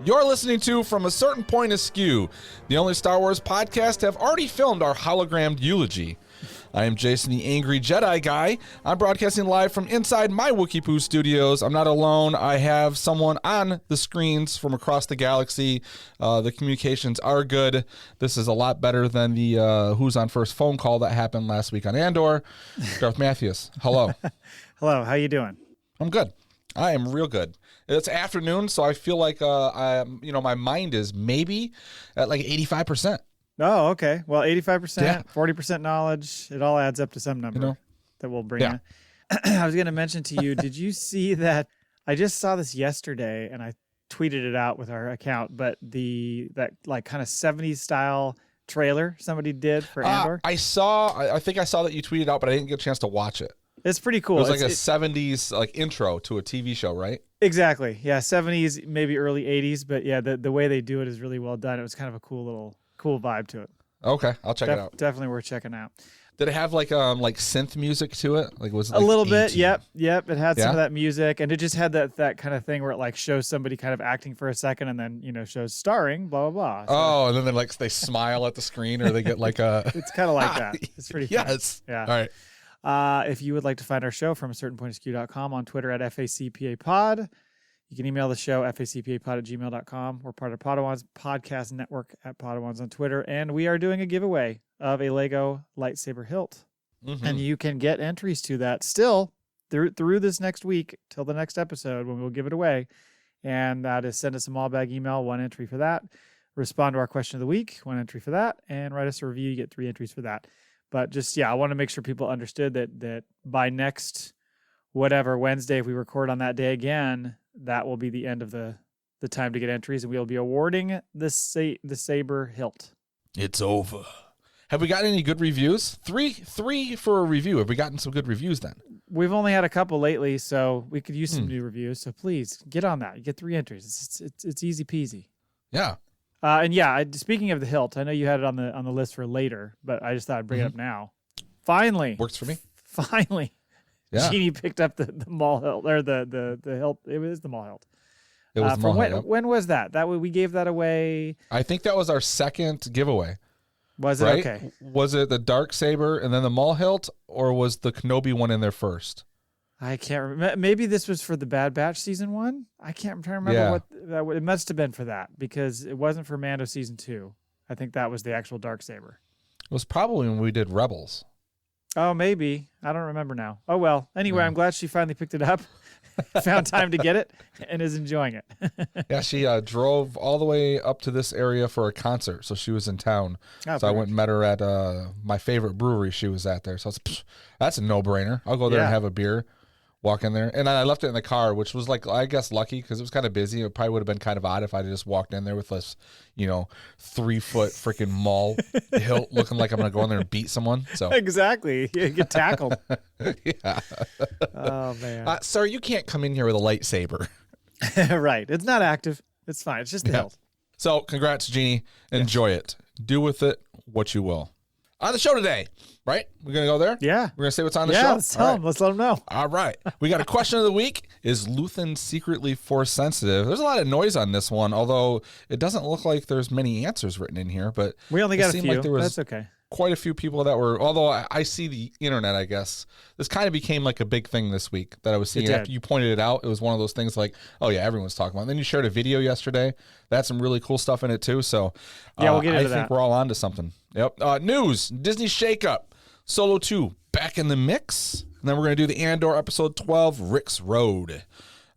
You're listening to From a Certain Point Askew, the only Star Wars podcast to have already filmed our hologrammed eulogy. I am Jason, the Angry Jedi Guy. I'm broadcasting live from inside my Wookiee studios. I'm not alone. I have someone on the screens from across the galaxy. The communications are good. This is a lot better than the Who's on First phone call that happened last week on Andor. Darth Matthews, hello. Hello, how you doing? I'm good. I am real good. It's afternoon, so I feel like my mind is maybe at like 85%. Oh, okay. Well, 85%, Yeah. 40% knowledge. It all adds up to some number that we'll bring in. I was going to mention to you, did you see that? I just saw this yesterday, and I tweeted it out with our account, but that like kind of 70s style trailer somebody did for Andor. I think I saw that you tweeted out, but I didn't get a chance to watch it. It's pretty cool. It was like a 70s like intro to a TV show, right? Exactly. Yeah, 70s, maybe early 80s, but yeah, the way they do it is really well done. It was kind of a cool vibe to it. Okay, I'll check it out. Definitely worth checking out. Did it have like synth music to it? Like was it a little 80s? bit? Yep. It had some of that music, and it just had that kind of thing where it like shows somebody kind of acting for a second, and then shows starring blah blah blah. So, and then they smile at the screen, or they get like a. It's kind of like that. It's pretty fun. Yes. Yeah. All right. If you would like to find our show, from a certain point askew.com, on Twitter at FACPApod. You can email the show, facpapod@gmail.com. We're part of Podawan's podcast network at Podawans on Twitter. And we are doing a giveaway of a Lego lightsaber hilt. Mm-hmm. And you can get entries to that still through this next week till the next episode when we'll give it away. And that is send us a Maul Bag email, 1 entry for that. Respond to our question of the week, 1 entry for that. And write us a review, you get 3 entries for that. But just, I want to make sure people understood that by next Wednesday, if we record on that day again, that will be the end of the time to get entries, and we'll be awarding the saber hilt. It's over. Have we gotten any good reviews? Three for a review. Have we gotten some good reviews then? We've only had a couple lately, so we could use some new reviews. So please get on that. You get 3 entries. It's easy peasy. Yeah. Speaking of the hilt, I know you had it on the list for later, but I just thought I'd bring it up now. Finally. Works for me. Finally. Yeah. Jeannie picked up the Maul hilt, or the hilt. It was the Maul hilt. It was from when was that? We gave that away. I think that was our second giveaway. Was it? Right? Okay. Was it the dark saber and then the Maul hilt, or was the Kenobi one in there first? I can't remember. Maybe this was for the Bad Batch season 1. I'm trying to remember what it must have been for that, because it wasn't for Mando season 2. I think that was the actual dark saber. It was probably when we did Rebels. Oh, maybe. I don't remember now. Oh, well. Anyway, I'm glad she finally picked it up, found time to get it, and is enjoying it. Yeah, she drove all the way up to this area for a concert, so she was in town. I went and met her at my favorite brewery she was at there. So that's a no-brainer. I'll go there and have a beer, walk in there. And I left it in the car, which was I guess lucky, because it was kind of busy. It probably would have been kind of odd if I just walked in there with this, 3-foot freaking Maul hilt looking like I'm going to go in there and beat someone. So exactly. You get tackled. Yeah. Oh, man. Sir, you can't come in here with a lightsaber. Right. It's not active. It's fine. It's just the hilt. So congrats, Jeannie. Enjoy it. Do with it what you will. On the show today, right? We're going to go there? Yeah. We're going to say what's on the show? Yeah, let's tell them. Let's let them know. All right. We got a question of the week. Is Luthen secretly Force sensitive? There's a lot of noise on this one, although it doesn't look like there's many answers written in here. But we only got a few. Like there was That's okay. Quite a few people that were, although I see the internet, I guess. This kind of became like a big thing this week that I was seeing. After you pointed it out, it was one of those things like, oh yeah, everyone's talking about it. And then you shared a video yesterday. That had some really cool stuff in it too. So we'll get into that. I think we're all on to something. Yep. News, Disney Shakeup, Solo 2 back in the mix. And then we're going to do the Andor episode 12, Rix Road.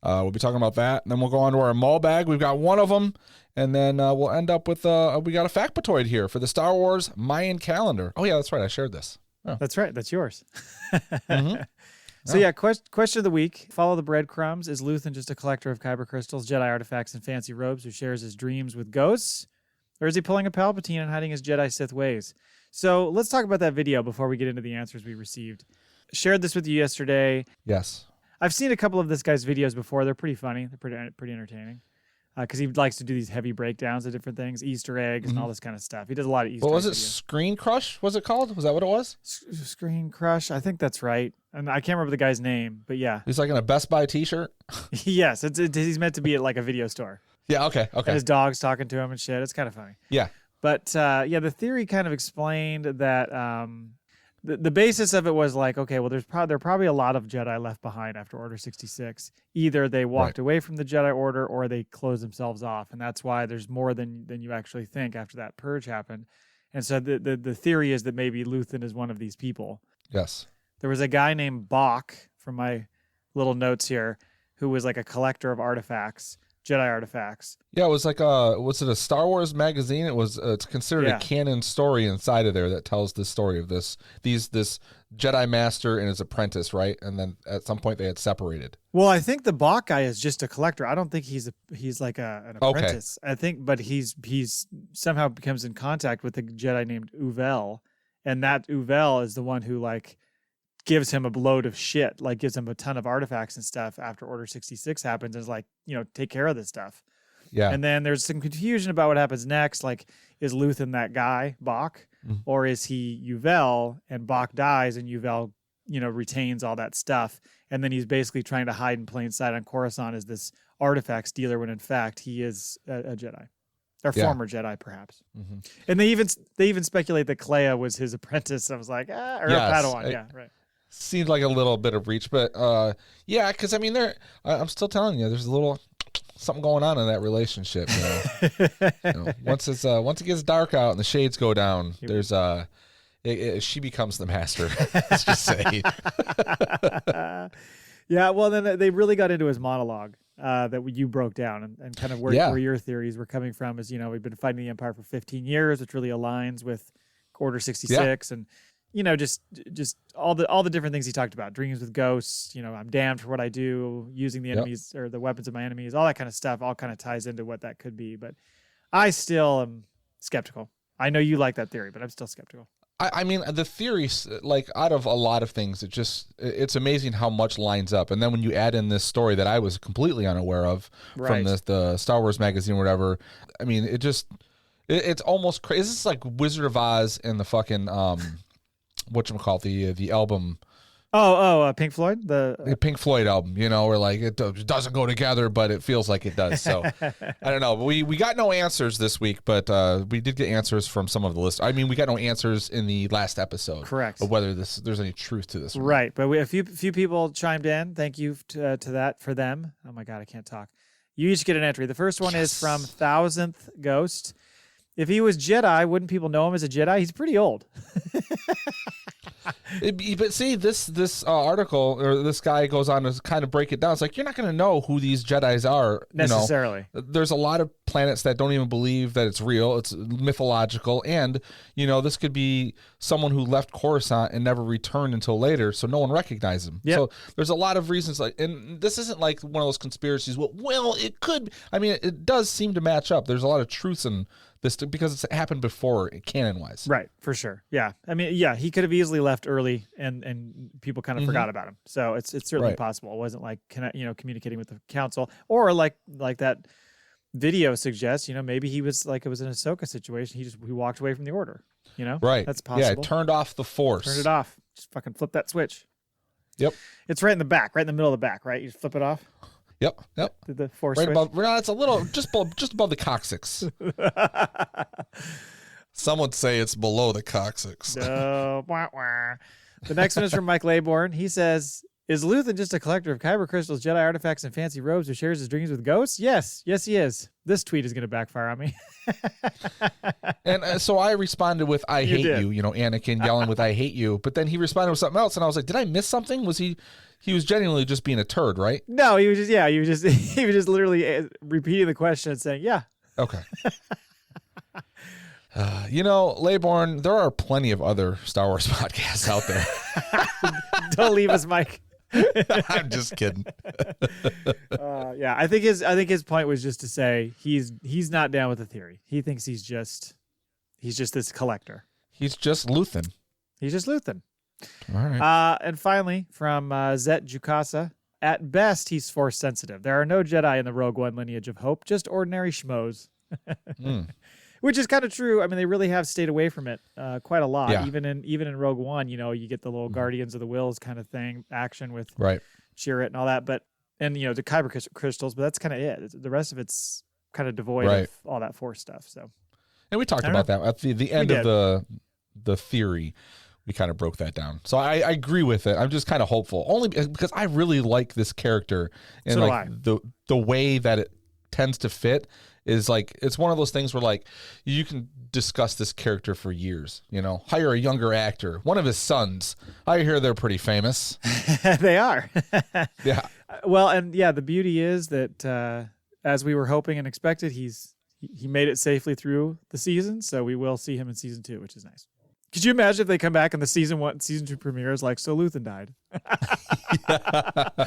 We'll be talking about that. And then we'll go on to our Maul Bag. We've got one of them. And then we'll end up with, we got a FACPAtoid here for the Star Wars Mayan calendar. Oh, yeah, that's right. I shared this. Oh. That's right. That's yours. Mm-hmm. So, question of the week. Follow the breadcrumbs. Is Luthen just a collector of kyber crystals, Jedi artifacts, and fancy robes who shares his dreams with ghosts? Or is he pulling a Palpatine and hiding his Jedi Sith ways? So, let's talk about that video before we get into the answers we received. Shared this with you yesterday. Yes. I've seen a couple of this guy's videos before. They're pretty funny. They're pretty entertaining. Because he likes to do these heavy breakdowns of different things, Easter eggs and all this kind of stuff. He does a lot of Easter eggs. What was it? Videos. Screen Crush, was it called? Was that what it was? Screen Crush. I think that's right. And I can't remember the guy's name, but yeah. He's like in a Best Buy t-shirt? Yes, he's meant to be at like a video store. Yeah, okay. And his dog's talking to him and shit. It's kind of funny. Yeah. But the theory kind of explained that the basis of it was like, okay, well, there are probably a lot of Jedi left behind after Order 66. Either they walked away from the Jedi Order or they closed themselves off, and that's why there's more than you actually think after that purge happened. And so the theory is that maybe Luthen is one of these people. Yes. There was a guy named Bach, from my little notes here, who was like a collector of artifacts, Jedi artifacts. Yeah, it was like was it a Star Wars magazine? It was it's considered a canon story inside of there that tells the story of this Jedi master and his apprentice, right? And then at some point they had separated. Well, I think the Bach guy is just a collector. I don't think he's like an apprentice. I think, but he's somehow becomes in contact with a Jedi named Uvel, and that Uvel is the one who like gives him a load of shit, like gives him a ton of artifacts and stuff after Order 66 happens, and is like, take care of this stuff. Yeah. And then there's some confusion about what happens next. Like, is Luthen that guy, Bach, or is he Uvel, and Bach dies and Uvel, retains all that stuff. And then he's basically trying to hide in plain sight on Coruscant as this artifacts dealer, when in fact he is a Jedi. Or former Jedi, perhaps. Mm-hmm. And they even speculate that Kleya was his apprentice. I was like, a Padawan. Right. Seemed like a little bit of reach, but because I mean, I'm still telling you, there's a little something going on in that relationship. Once it gets dark out and the shades go down, there's she becomes the master. Let's just say. Yeah, well, then they really got into his monologue that you broke down and kind of where your theories were coming from. Is we've been fighting the Empire for 15 years, which really aligns with Order 66 and. Just all the different things he talked about, dreams with ghosts, I'm damned for what I do, using the enemies or the weapons of my enemies, all that kind of stuff, all kind of ties into what that could be. But I still am skeptical. I know you like that theory, but I'm still skeptical. I mean, the theories, like out of a lot of things, it's amazing how much lines up. And then when you add in this story that I was completely unaware of from the Star Wars magazine or whatever, I mean, it's almost crazy. This is like Wizard of Oz and the fucking, whatchamacallit, the album. Pink Floyd? The Pink Floyd album, where like it doesn't go together, but it feels like it does. So I don't know. But we got no answers this week, but we did get answers from some of the list. I mean, we got no answers in the last episode. Correct. Of whether there's any truth to this. Right. But a few people chimed in. Thank you to that for them. Oh my God, I can't talk. You each get an entry. The first one is from 1000th Ghost. If he was Jedi, wouldn't people know him as a Jedi? He's pretty old. But see, this article, or this guy goes on to kind of break it down. It's like, you're not going to know who these Jedis are. Necessarily. There's a lot of planets that don't even believe that it's real. It's mythological. And, this could be someone who left Coruscant and never returned until later, so no one recognized him. Yep. So there's a lot of reasons. And this isn't like one of those conspiracies. Well, it could. I mean, it does seem to match up. There's a lot of truth in this because it's happened before, canon-wise. Right, for sure. Yeah. I mean, he could have easily left early and people kind of forgot about him. So it's certainly possible. It wasn't like communicating with the council, or like that video suggests, maybe he was like, it was an Ahsoka situation. He walked away from the Order, Right. That's possible. Yeah, turned off the Force. Turned it off. Just fucking flip that switch. Yep. It's right in the back, right in the middle of the back, right? You just flip it off. Yep. The Force right switch. above. No, it's a little just above the coccyx. Some would say it's below the coccyx. No. The next one is from Mike Laybourne. He says, "Is Luthen just a collector of kyber crystals, Jedi artifacts, and fancy robes who shares his dreams with ghosts?" Yes, he is. This tweet is going to backfire on me. And so I responded with, "I hate you." Anakin yelling with, "I hate you." But then he responded with something else, and I was like, "Did I miss something? Was he?" He was genuinely just being a turd, right? No, he was just literally repeating the question and saying, "Yeah." Okay. Laybourne, there are plenty of other Star Wars podcasts out there. Don't leave us, Mike. I'm just kidding. I think his point was just to say he's not down with the theory. He thinks he's just this collector. He's just Luthen. All right. And finally, from Zet Jukasa, at best, he's Force sensitive. There are no Jedi in the Rogue One lineage of Hope, just ordinary schmoes. Which is kind of true. I mean, they really have stayed away from it quite a lot. Yeah. Even in Rogue One, you get the little Guardians of the Wills kind of thing, action with Chirrut and all that. But the kyber crystals, but that's kind of it. The rest of it's kind of devoid of all that Force stuff. So, and we talked about that at the end of the theory. We kind of broke that down. So I agree with it. I'm just kind of hopeful, only because I really like this character, and so like the way that it tends to fit is like, it's one of those things where like you can discuss this character for years. You know, hire a younger actor, one of his sons. I hear they're pretty famous. They are. Yeah. Well, and yeah, the beauty is that as we were hoping and expected, he made it safely through the season. So we will see him in season 2, which is nice. Could you imagine if they come back and the season 2 premiere is like, so Luthen died?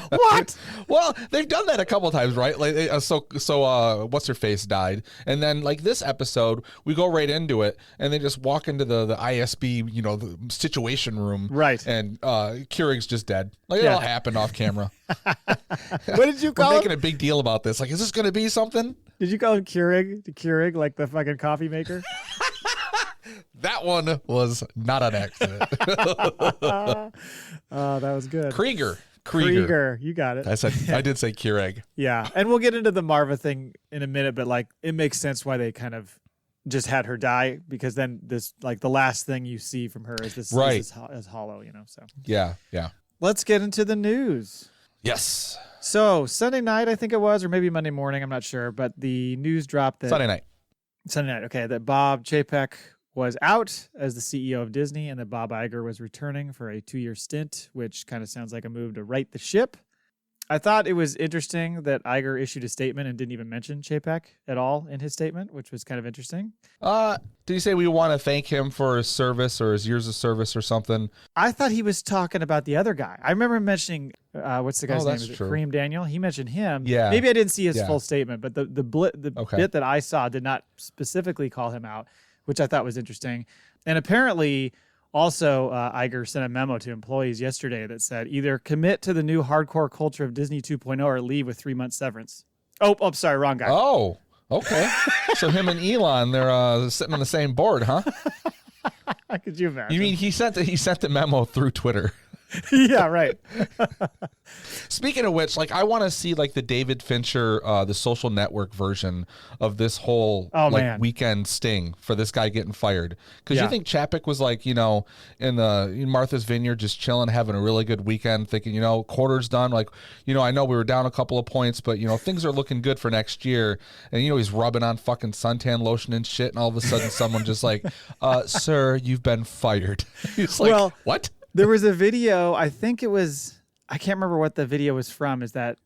What? Well, they've done that a couple of times, right? Like, what's her face died, and then like this episode, we go right into it, and they just walk into the ISB, the situation room, right? And Keurig just dead. Like it all happened off camera. What did you call We're him? making a big deal about this. Like, is this going to be something? Did you call him Keurig? Keurig, like the fucking coffee maker? That one was not an accident. Oh, that was good. Kreegyr. You got it. I did say Keurig. Yeah, and we'll get into the Marva thing in a minute, but like it makes sense why they kind of just had her die, because then this, like, the last thing you see from her is this, right, is hollow, So yeah. Let's get into the news. Yes. So Sunday night, I think it was, or maybe Monday morning, I'm not sure, but the news dropped that Sunday night. Okay, that Bob Chapek was out as the CEO of Disney, and that Bob Iger was returning for a 2-year stint, which kind of sounds like a move to right the ship. I thought it was interesting that Iger issued a statement and didn't even mention Chapek at all in his statement, which was kind of interesting. Did he say we want to thank him for his service or his years of service or something? I thought he was talking about the other guy. I remember mentioning, what's the guy's name? Is it true. Kareem Daniel? He mentioned him. Yeah. Maybe I didn't see his full statement, but the bit that I saw did not specifically call him out, which I thought was interesting. And apparently also Iger sent a memo to employees yesterday that said either commit to the new hardcore culture of Disney 2.0 or leave with 3-month severance. Oh, sorry, wrong guy. Oh, okay. So him and Elon, they're sitting on the same board, huh? Could you imagine? You mean he sent the memo through Twitter? Yeah, right. Speaking of which, like, I want to see like the David Fincher, the Social Network version of this whole weekend sting for this guy getting fired. Because you think Chapek was like, in Martha's Vineyard, just chilling, having a really good weekend, thinking, quarter's done. Like, I know we were down a couple of points, but things are looking good for next year. And he's rubbing on fucking suntan lotion and shit, and all of a sudden someone just like, sir, you've been fired. He's like, well, what? There was a video, I think it was, I can't remember what the video was from. Is that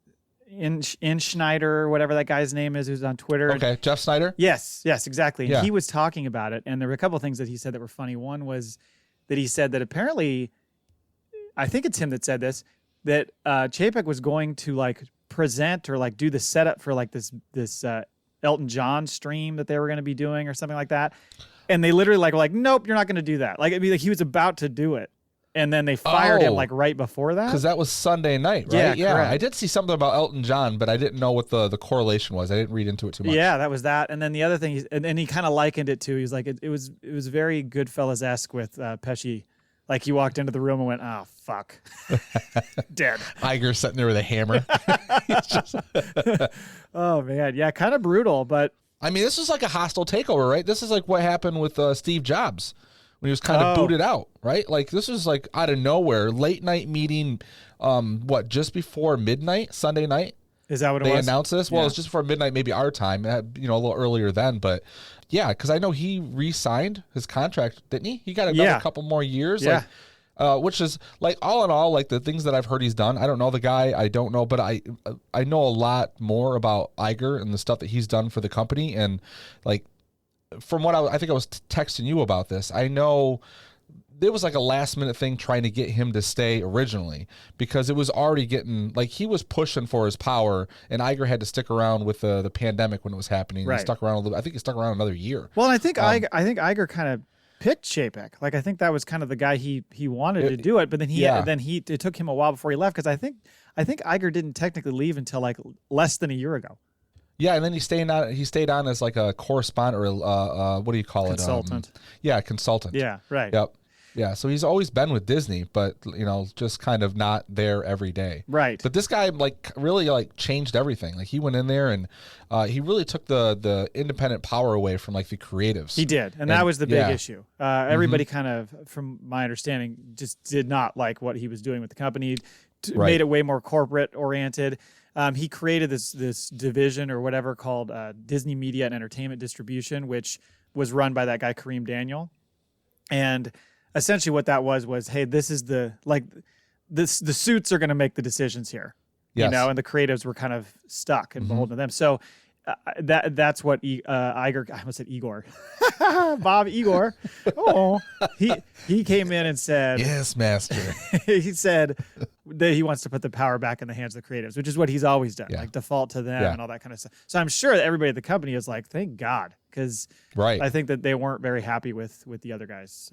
in Schneider or whatever that guy's name is, who's on Twitter? Okay, Jeff Snyder? Yes, exactly. Yeah. He was talking about it, and there were a couple of things that he said that were funny. One was that he said that apparently, I think it's him that said this, that Chapek was going to like present or like do the setup for like this Elton John stream that they were going to be doing or something like that. And they literally were like, nope, you're not going to do that. Like, it'd be like he was about to do it. And then they fired him like right before that. Because that was Sunday night, right? Yeah, correct. I did see something about Elton John, but I didn't know what the correlation was. I didn't read into it too much. Yeah, that was that. And then the other thing, and he kind of likened it to, he was like, it was very Goodfellas-esque with Pesci. Like he walked into the room and went, oh, fuck. Dead. Iger sitting there with a hammer. Oh, man. Yeah, kind of brutal, but. I mean, this was like a hostile takeover, right? This is like what happened with Steve Jobs when he was kind of booted out, right? Like this was like out of nowhere, late night meeting, just before midnight, Sunday night? Is that what it was? They was? announced this? Well, it was just before midnight, maybe our time, a little earlier then, but yeah, because I know he re-signed his contract, didn't he? He got another couple more years. Yeah. Which is like all in all, like the things that I've heard he's done. I don't know the guy. I don't know, but I know a lot more about Iger and the stuff that he's done for the company. And like, from what I think I was texting you about this, I know there was like a last minute thing trying to get him to stay originally because it was already getting like he was pushing for his power, and Iger had to stick around with the pandemic when it was happening. Right. He stuck around a little. I think he stuck around another year. Well, I think Iger kind of picked Chapek. Like I think that was kind of the guy he wanted to do it, but then it took him a while before he left because I think Iger didn't technically leave until like less than a year ago. Yeah, and then he stayed on as like a correspondent or what do you call Consultant. it? Consultant. Yeah, right. Yep. Yeah, so he's always been with Disney, but just kind of not there every day. Right. But this guy really changed everything. Like he went in there and he really took the independent power away from like the creatives. He did, and that was the big issue. Everybody kind of, from my understanding, just did not like what he was doing with the company. Made it way more corporate oriented. He created this division or whatever called Disney Media and Entertainment Distribution, which was run by that guy Kareem Daniel, and essentially what that was, hey, this is the suits are going to make the decisions here, yes. And the creatives were kind of stuck and beholden to them. So that's what Iger, I almost said Igor, Bob Igor. Oh, he came in and said, yes, master. He said that he wants to put the power back in the hands of the creatives, which is what he's always done, like default to them and all that kind of stuff. So I'm sure that everybody at the company is like, thank God, because I think that they weren't very happy with the other guy's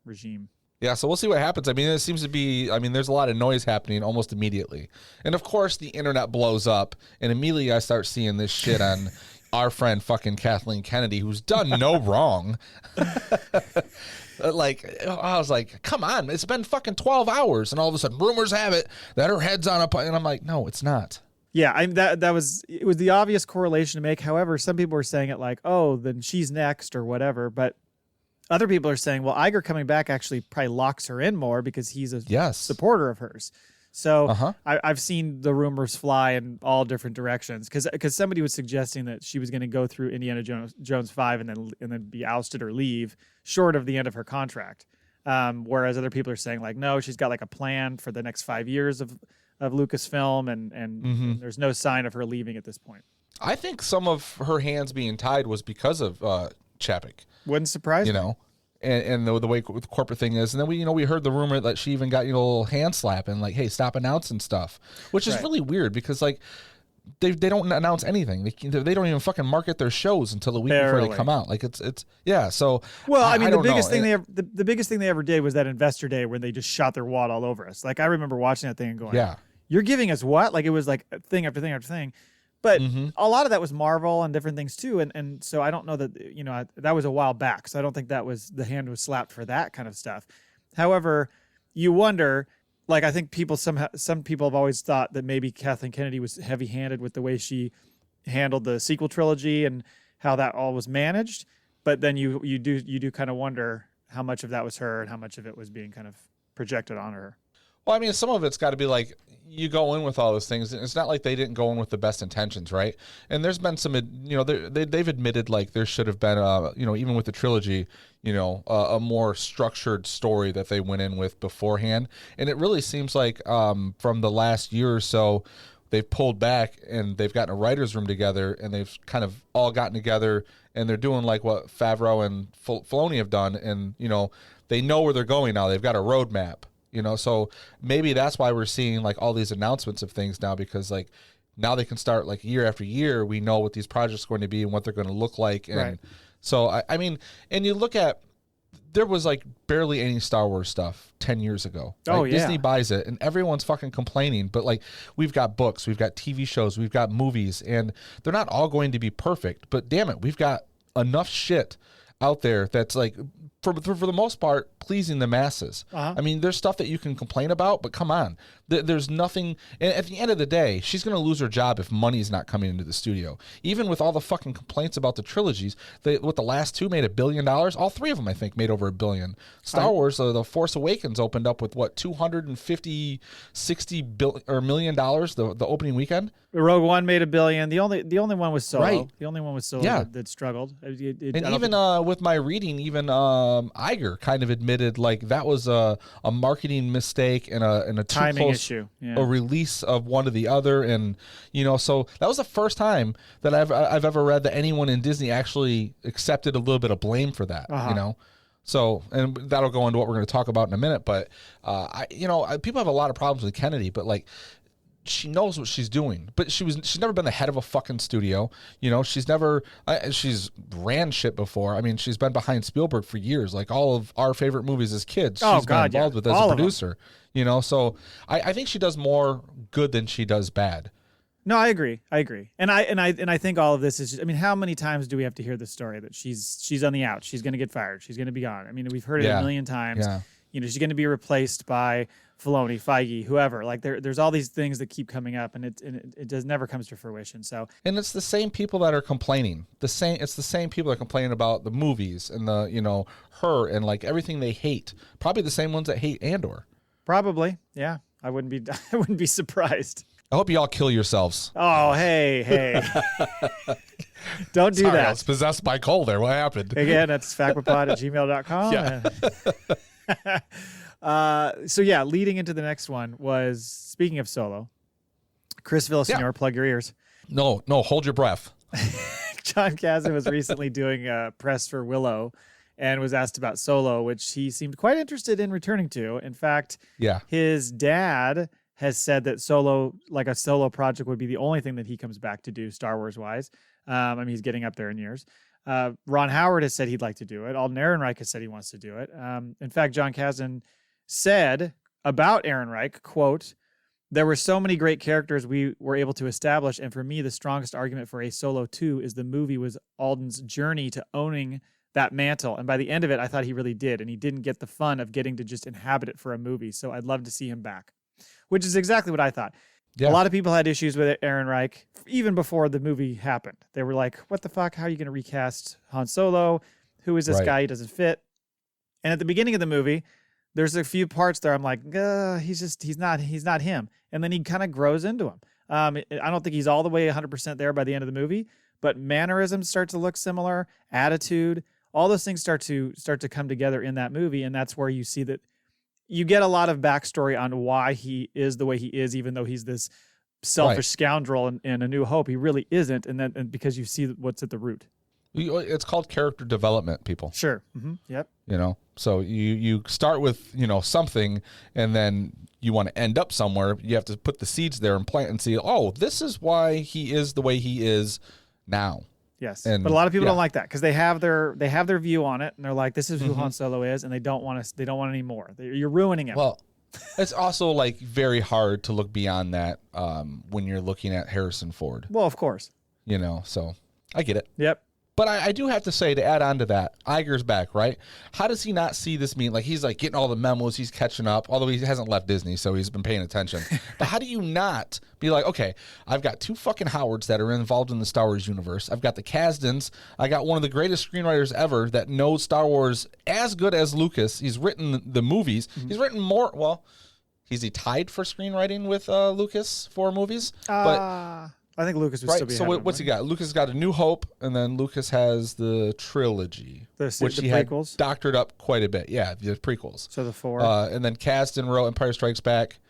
regime. Yeah, so we'll see what happens. I mean, it seems to be, there's a lot of noise happening almost immediately. And of course, the internet blows up, and immediately I start seeing this shit on our friend fucking Kathleen Kennedy, who's done no wrong. I was like, come on, it's been fucking 12 hours, and all of a sudden, rumors have it that her head's on a and I'm like, no, it's not. Yeah, it was the obvious correlation to make. However, some people were saying it like, oh, then she's next or whatever, but other people are saying, well, Iger coming back actually probably locks her in more because he's a supporter of hers. So I've seen the rumors fly in all different directions because somebody was suggesting that she was going to go through Indiana Jones 5 and then be ousted or leave short of the end of her contract. Whereas other people are saying like, no, she's got like a plan for the next 5 years of Lucasfilm and there's no sign of her leaving at this point. I think some of her hands being tied was because of Chapek. Wouldn't surprise me. And the way the corporate thing is. And then we heard the rumor that she even got, a little hand slap and like, hey, stop announcing stuff, which is really weird because like they don't announce anything. They don't even fucking market their shows until the week before they come out. Like it's so. Well, the biggest thing they ever did was that Investor Day when they just shot their wad all over us. Like I remember watching that thing and going, you're giving us what? Like it was like thing after thing after thing. But a lot of that was Marvel and different things too, and so I don't know that that was a while back, so I don't think that was the hand was slapped for that kind of stuff. However, you wonder, like I think some people have always thought that maybe Kathleen Kennedy was heavy-handed with the way she handled the sequel trilogy and how that all was managed, but then you do kind of wonder how much of that was her and how much of it was being kind of projected on her. Well, some of it's got to be like you go in with all those things. It's not like they didn't go in with the best intentions, right? And there's been some, they've admitted like there should have been, even with the trilogy, a more structured story that they went in with beforehand. And it really seems like from the last year or so, they've pulled back and they've gotten a writer's room together and they've kind of all gotten together and they're doing like what Favreau and Filoni have done. And, they know where they're going now. They've got a roadmap. So maybe that's why we're seeing like all these announcements of things now, because like now they can start like year after year. We know what these projects are going to be and what they're going to look like. And so, and you look at, there was like barely any Star Wars stuff 10 years ago. Right? Oh, yeah. Disney buys it and everyone's fucking complaining, but like we've got books, we've got TV shows, we've got movies, and they're not all going to be perfect, but damn it, we've got enough shit out there that's like, for the most part, pleasing the masses. There's stuff that you can complain about, but come on. There's nothing... And at the end of the day, she's going to lose her job if money's not coming into the studio. Even with all the fucking complaints about the trilogies, the last two made $1 billion? All three of them, I think, made over $1 billion. Star Wars, The Force Awakens opened up with, what, $250, $60 million the opening weekend? Rogue One made $1 billion. The only one was Solo. Right. The only one was Solo that struggled. With my reading, even Iger kind of admitted like that was a marketing mistake and a timing issue, a release of one to the other, and so that was the first time that I've ever read that anyone in Disney actually accepted a little bit of blame for that. So, and that'll go into what we're going to talk about in a minute. But people have a lot of problems with Kennedy, but like, she knows what she's doing, but she's never been the head of a fucking studio. She's ran shit before. She's been behind Spielberg for years. Like all of our favorite movies as kids, she's been involved with as a producer. So I think she does more good than she does bad. No, I agree. And I think all of this is just, how many times do we have to hear this story that she's on the out, she's going to get fired, she's going to be gone? We've heard it a million times. Yeah. she's going to be replaced by Filoni, Feige, whoever. Like there's all these things that keep coming up, and it never comes to fruition. So, and it's the same people that are complaining. It's the same people that are complaining about the movies and the her and like everything they hate. Probably the same ones that hate Andor. Probably, yeah. I wouldn't be surprised. I hope you all kill yourselves. Oh, hey. Don't do that. I was possessed by Cole there. What happened? Again, that's FACPAtoid@gmail.com. Yeah. So yeah, leading into the next one was, speaking of Solo, Chris Villaseñor, plug your ears. No, hold your breath. John Kasdan was recently doing a press for Willow and was asked about Solo, which he seemed quite interested in returning to. In fact, his dad has said that Solo, like a solo project, would be the only thing that he comes back to do Star Wars wise. I mean, he's getting up there in years. Ron Howard has said he'd like to do it. Alden Ehrenreich has said he wants to do it. In fact, John Kasdan said about Ehrenreich, quote, "There were so many great characters we were able to establish, and for me, the strongest argument for a Solo 2 is the movie was Alden's journey to owning that mantle. And by the end of it, I thought he really did, and he didn't get the fun of getting to just inhabit it for a movie. So I'd love to see him back." Which is exactly what I thought. Yeah. A lot of people had issues with Ehrenreich even before the movie happened. They were like, what the fuck? How are you going to recast Han Solo? Who is this guy? He doesn't fit. And at the beginning of the movie, there's a few parts there I'm like, he's not him. And then he kind of grows into him. I don't think he's all the way 100% there by the end of the movie, but mannerisms start to look similar, attitude, all those things start to come together in that movie. And that's where you see that you get a lot of backstory on why he is the way he is, even though he's this selfish scoundrel in A New Hope. He really isn't. And because you see what's at the root. It's called character development, people. Sure. Mm-hmm. Yep. So you start with, something, and then you want to end up somewhere. You have to put the seeds there and plant and see, oh, this is why he is the way he is now. Yes. But a lot of people don't like that because they have their view on it, and they're like, this is who Han Solo is, and they don't want any more. You're ruining it. Well, it's also like very hard to look beyond that when you're looking at Harrison Ford. Well, of course. So I get it. Yep. But I do have to say, to add on to that, Iger's back, right? How does he not see this mean? Like, he's like getting all the memos, he's catching up, although he hasn't left Disney, so he's been paying attention. But how do you not be like, okay, I've got two fucking Howards that are involved in the Star Wars universe. I've got the Kasdans. I got one of the greatest screenwriters ever that knows Star Wars as good as Lucas. He's written the movies. Mm-hmm. He's written more, well, is he tied for screenwriting with Lucas for movies? But I think Lucas would still be. So what's he got? Lucas has got A New Hope, and then Lucas has the trilogy, which he prequels? had doctored up quite a bit. Yeah, the prequels. So the 4. And then Kasdan wrote Empire Strikes Back.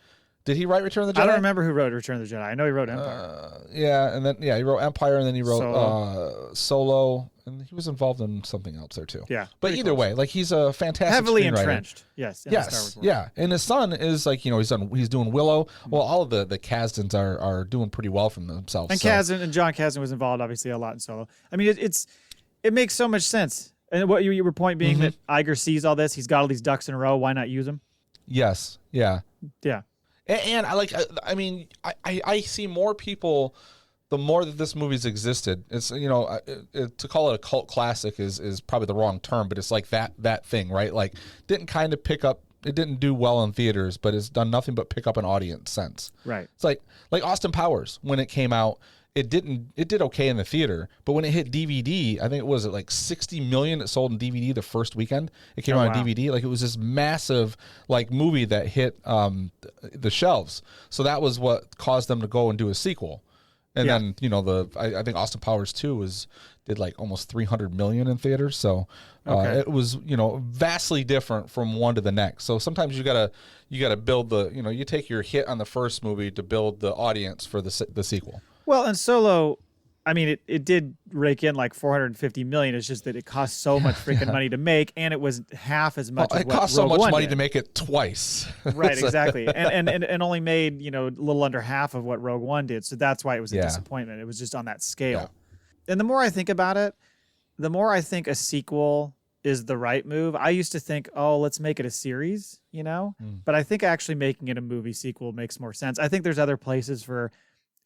Did he write Return of the Jedi? I don't remember who wrote Return of the Jedi. I know he wrote Empire. And then he wrote Empire, and then he wrote Solo, and he was involved in something else there too. Yeah, but either way, like, he's a fantastic heavily screenwriter. Entrenched. Yes. In the Star Wars world. Yeah, and his son is like, he's doing Willow. Well, all of the Kasdans are doing pretty well from themselves. And John Kasdan was involved obviously a lot in Solo. I mean, it makes so much sense. And what your point being that Iger sees all this, he's got all these ducks in a row. Why not use them? Yes. Yeah. Yeah. And I see more people, the more that this movie's existed. It's, to call it a cult classic is probably the wrong term, but it's like that thing, right? Like, didn't kind of pick up, it didn't do well in theaters, but it's done nothing but pick up an audience sense. Right. It's like Austin Powers, when it came out, it did okay in the theater, but when it hit DVD, I think it was like 60 million it sold in DVD the first weekend. It came out on DVD. Like, it was this massive movie that hit the shelves. So that was what caused them to go and do a sequel. And then, I think Austin Powers 2 did like almost 300 million in theaters. So it was, vastly different from one to the next. So sometimes you gotta build you take your hit on the first movie to build the audience for the sequel. Well, and Solo, I mean, it did rake in like 450 million. It's just that it cost so much freaking money to make, and it was half as much. It cost so much money to make it twice. Right, exactly, and only made a little under half of what Rogue One did. So that's why it was a disappointment. It was just on that scale. Yeah. And the more I think about it, the more I think a sequel is the right move. I used to think, let's make it a series, but I think actually making it a movie sequel makes more sense. I think there's other places for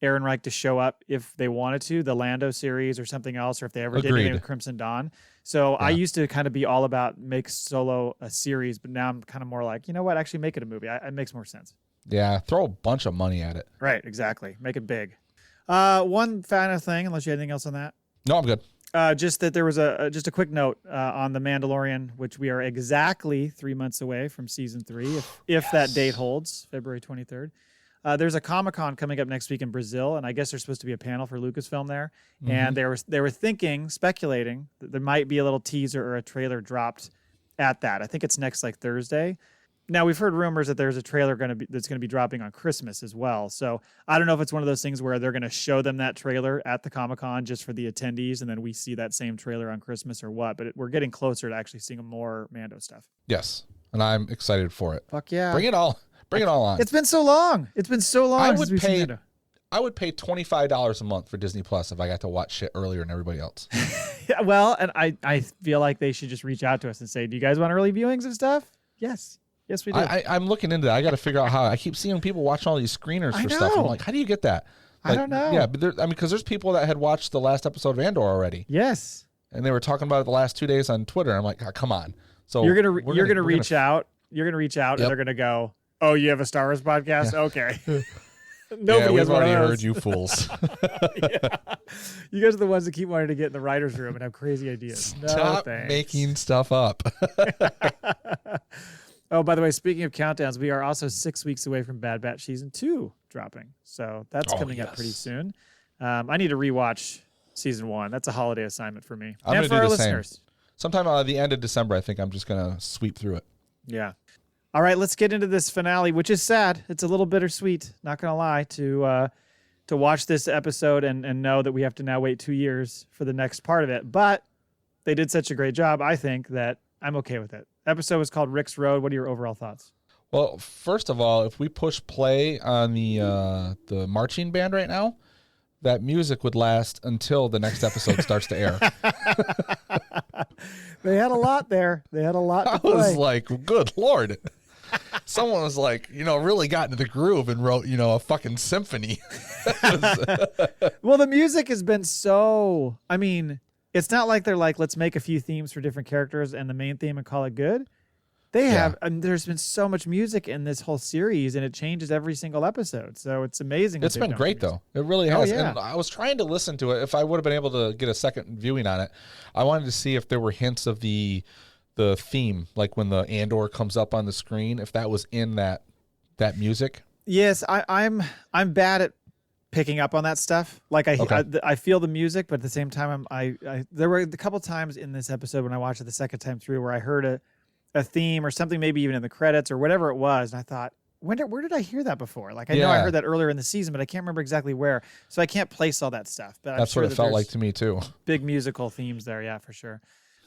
Ehrenreich to show up if they wanted to, the Lando series or something else, or if they ever did anything with Crimson Dawn. So I used to kind of be all about make Solo a series, but now I'm kind of more like, you know what, actually make it a movie. It makes more sense. Yeah, throw a bunch of money at it. Right, exactly. Make it big. One final thing, unless you had anything else on that. No, I'm good. Just that there was just a quick note on The Mandalorian, which we are exactly 3 months away from season 3, if that date holds, February 23rd. There's a Comic-Con coming up next week in Brazil, and I guess there's supposed to be a panel for Lucasfilm there. Mm-hmm. And they were speculating that there might be a little teaser or a trailer dropped at that. I think it's next Thursday. Now we've heard rumors that there's a trailer that's going to be dropping on Christmas as well. So I don't know if it's one of those things where they're going to show them that trailer at the Comic-Con just for the attendees, and then we see that same trailer on Christmas or what. But we're getting closer to actually seeing more Mando stuff. Yes, and I'm excited for it. Fuck yeah! Bring it all on. It's been so long. I would pay $25 a month for Disney Plus if I got to watch shit earlier than everybody else. Yeah, well, and I feel like they should just reach out to us and say, "Do you guys want early viewings of stuff?" Yes, we do. I'm looking into that. I got to figure out how. I keep seeing people watching all these screeners for stuff. I'm like, how do you get that? I don't know. Yeah, but because there's people that had watched the last episode of Andor already. Yes, and they were talking about it the last 2 days on Twitter. I'm like, oh, come on. So you're gonna reach out. You're gonna reach out, and they're gonna go, "Oh, you have a Star Wars podcast? Yeah. Okay." Nobody we've already heard you fools. Yeah. You guys are the ones that keep wanting to get in the writer's room and have crazy ideas. Stop making stuff up. Oh, by the way, speaking of countdowns, we are also 6 weeks away from Bad Batch Season 2 dropping. So that's coming up pretty soon. I need to rewatch Season 1. That's a holiday assignment for me. I'm and for our listeners. Same. Sometime at the end of December, I think I'm just going to sweep through it. Yeah. All right, let's get into this finale, which is sad. It's a little bittersweet, not going to lie, to watch this episode and know that we have to now wait 2 years for the next part of it. But they did such a great job, I think, that I'm okay with it. Episode was called Rix Road. What are your overall thoughts? Well, first of all, if we push play on the marching band right now, that music would last until the next episode starts to air. They had a lot there. They had a lot to play. I was like, good Lord. Someone was like, really got into the groove and wrote, a fucking symphony. Well, the music has been so, it's not like they're like, let's make a few themes for different characters and the main theme and call it good. They have, there's been so much music in this whole series and it changes every single episode. So it's amazing. It's been great though. It really has. Oh, yeah. And I was trying to listen to it. If I would have been able to get a second viewing on it, I wanted to see if there were hints of the theme, like when the Andor comes up on the screen, if that was in that music. Yes, I'm bad at picking up on that stuff. Like I feel the music, but at the same time, there were a couple times in this episode when I watched it the second time through where I heard a theme or something, maybe even in the credits or whatever it was, and I thought, where did I hear that before? Like I know I heard that earlier in the season, but I can't remember exactly where. So I can't place all that stuff. But that's what it felt like to me too. Big musical themes there, yeah, for sure.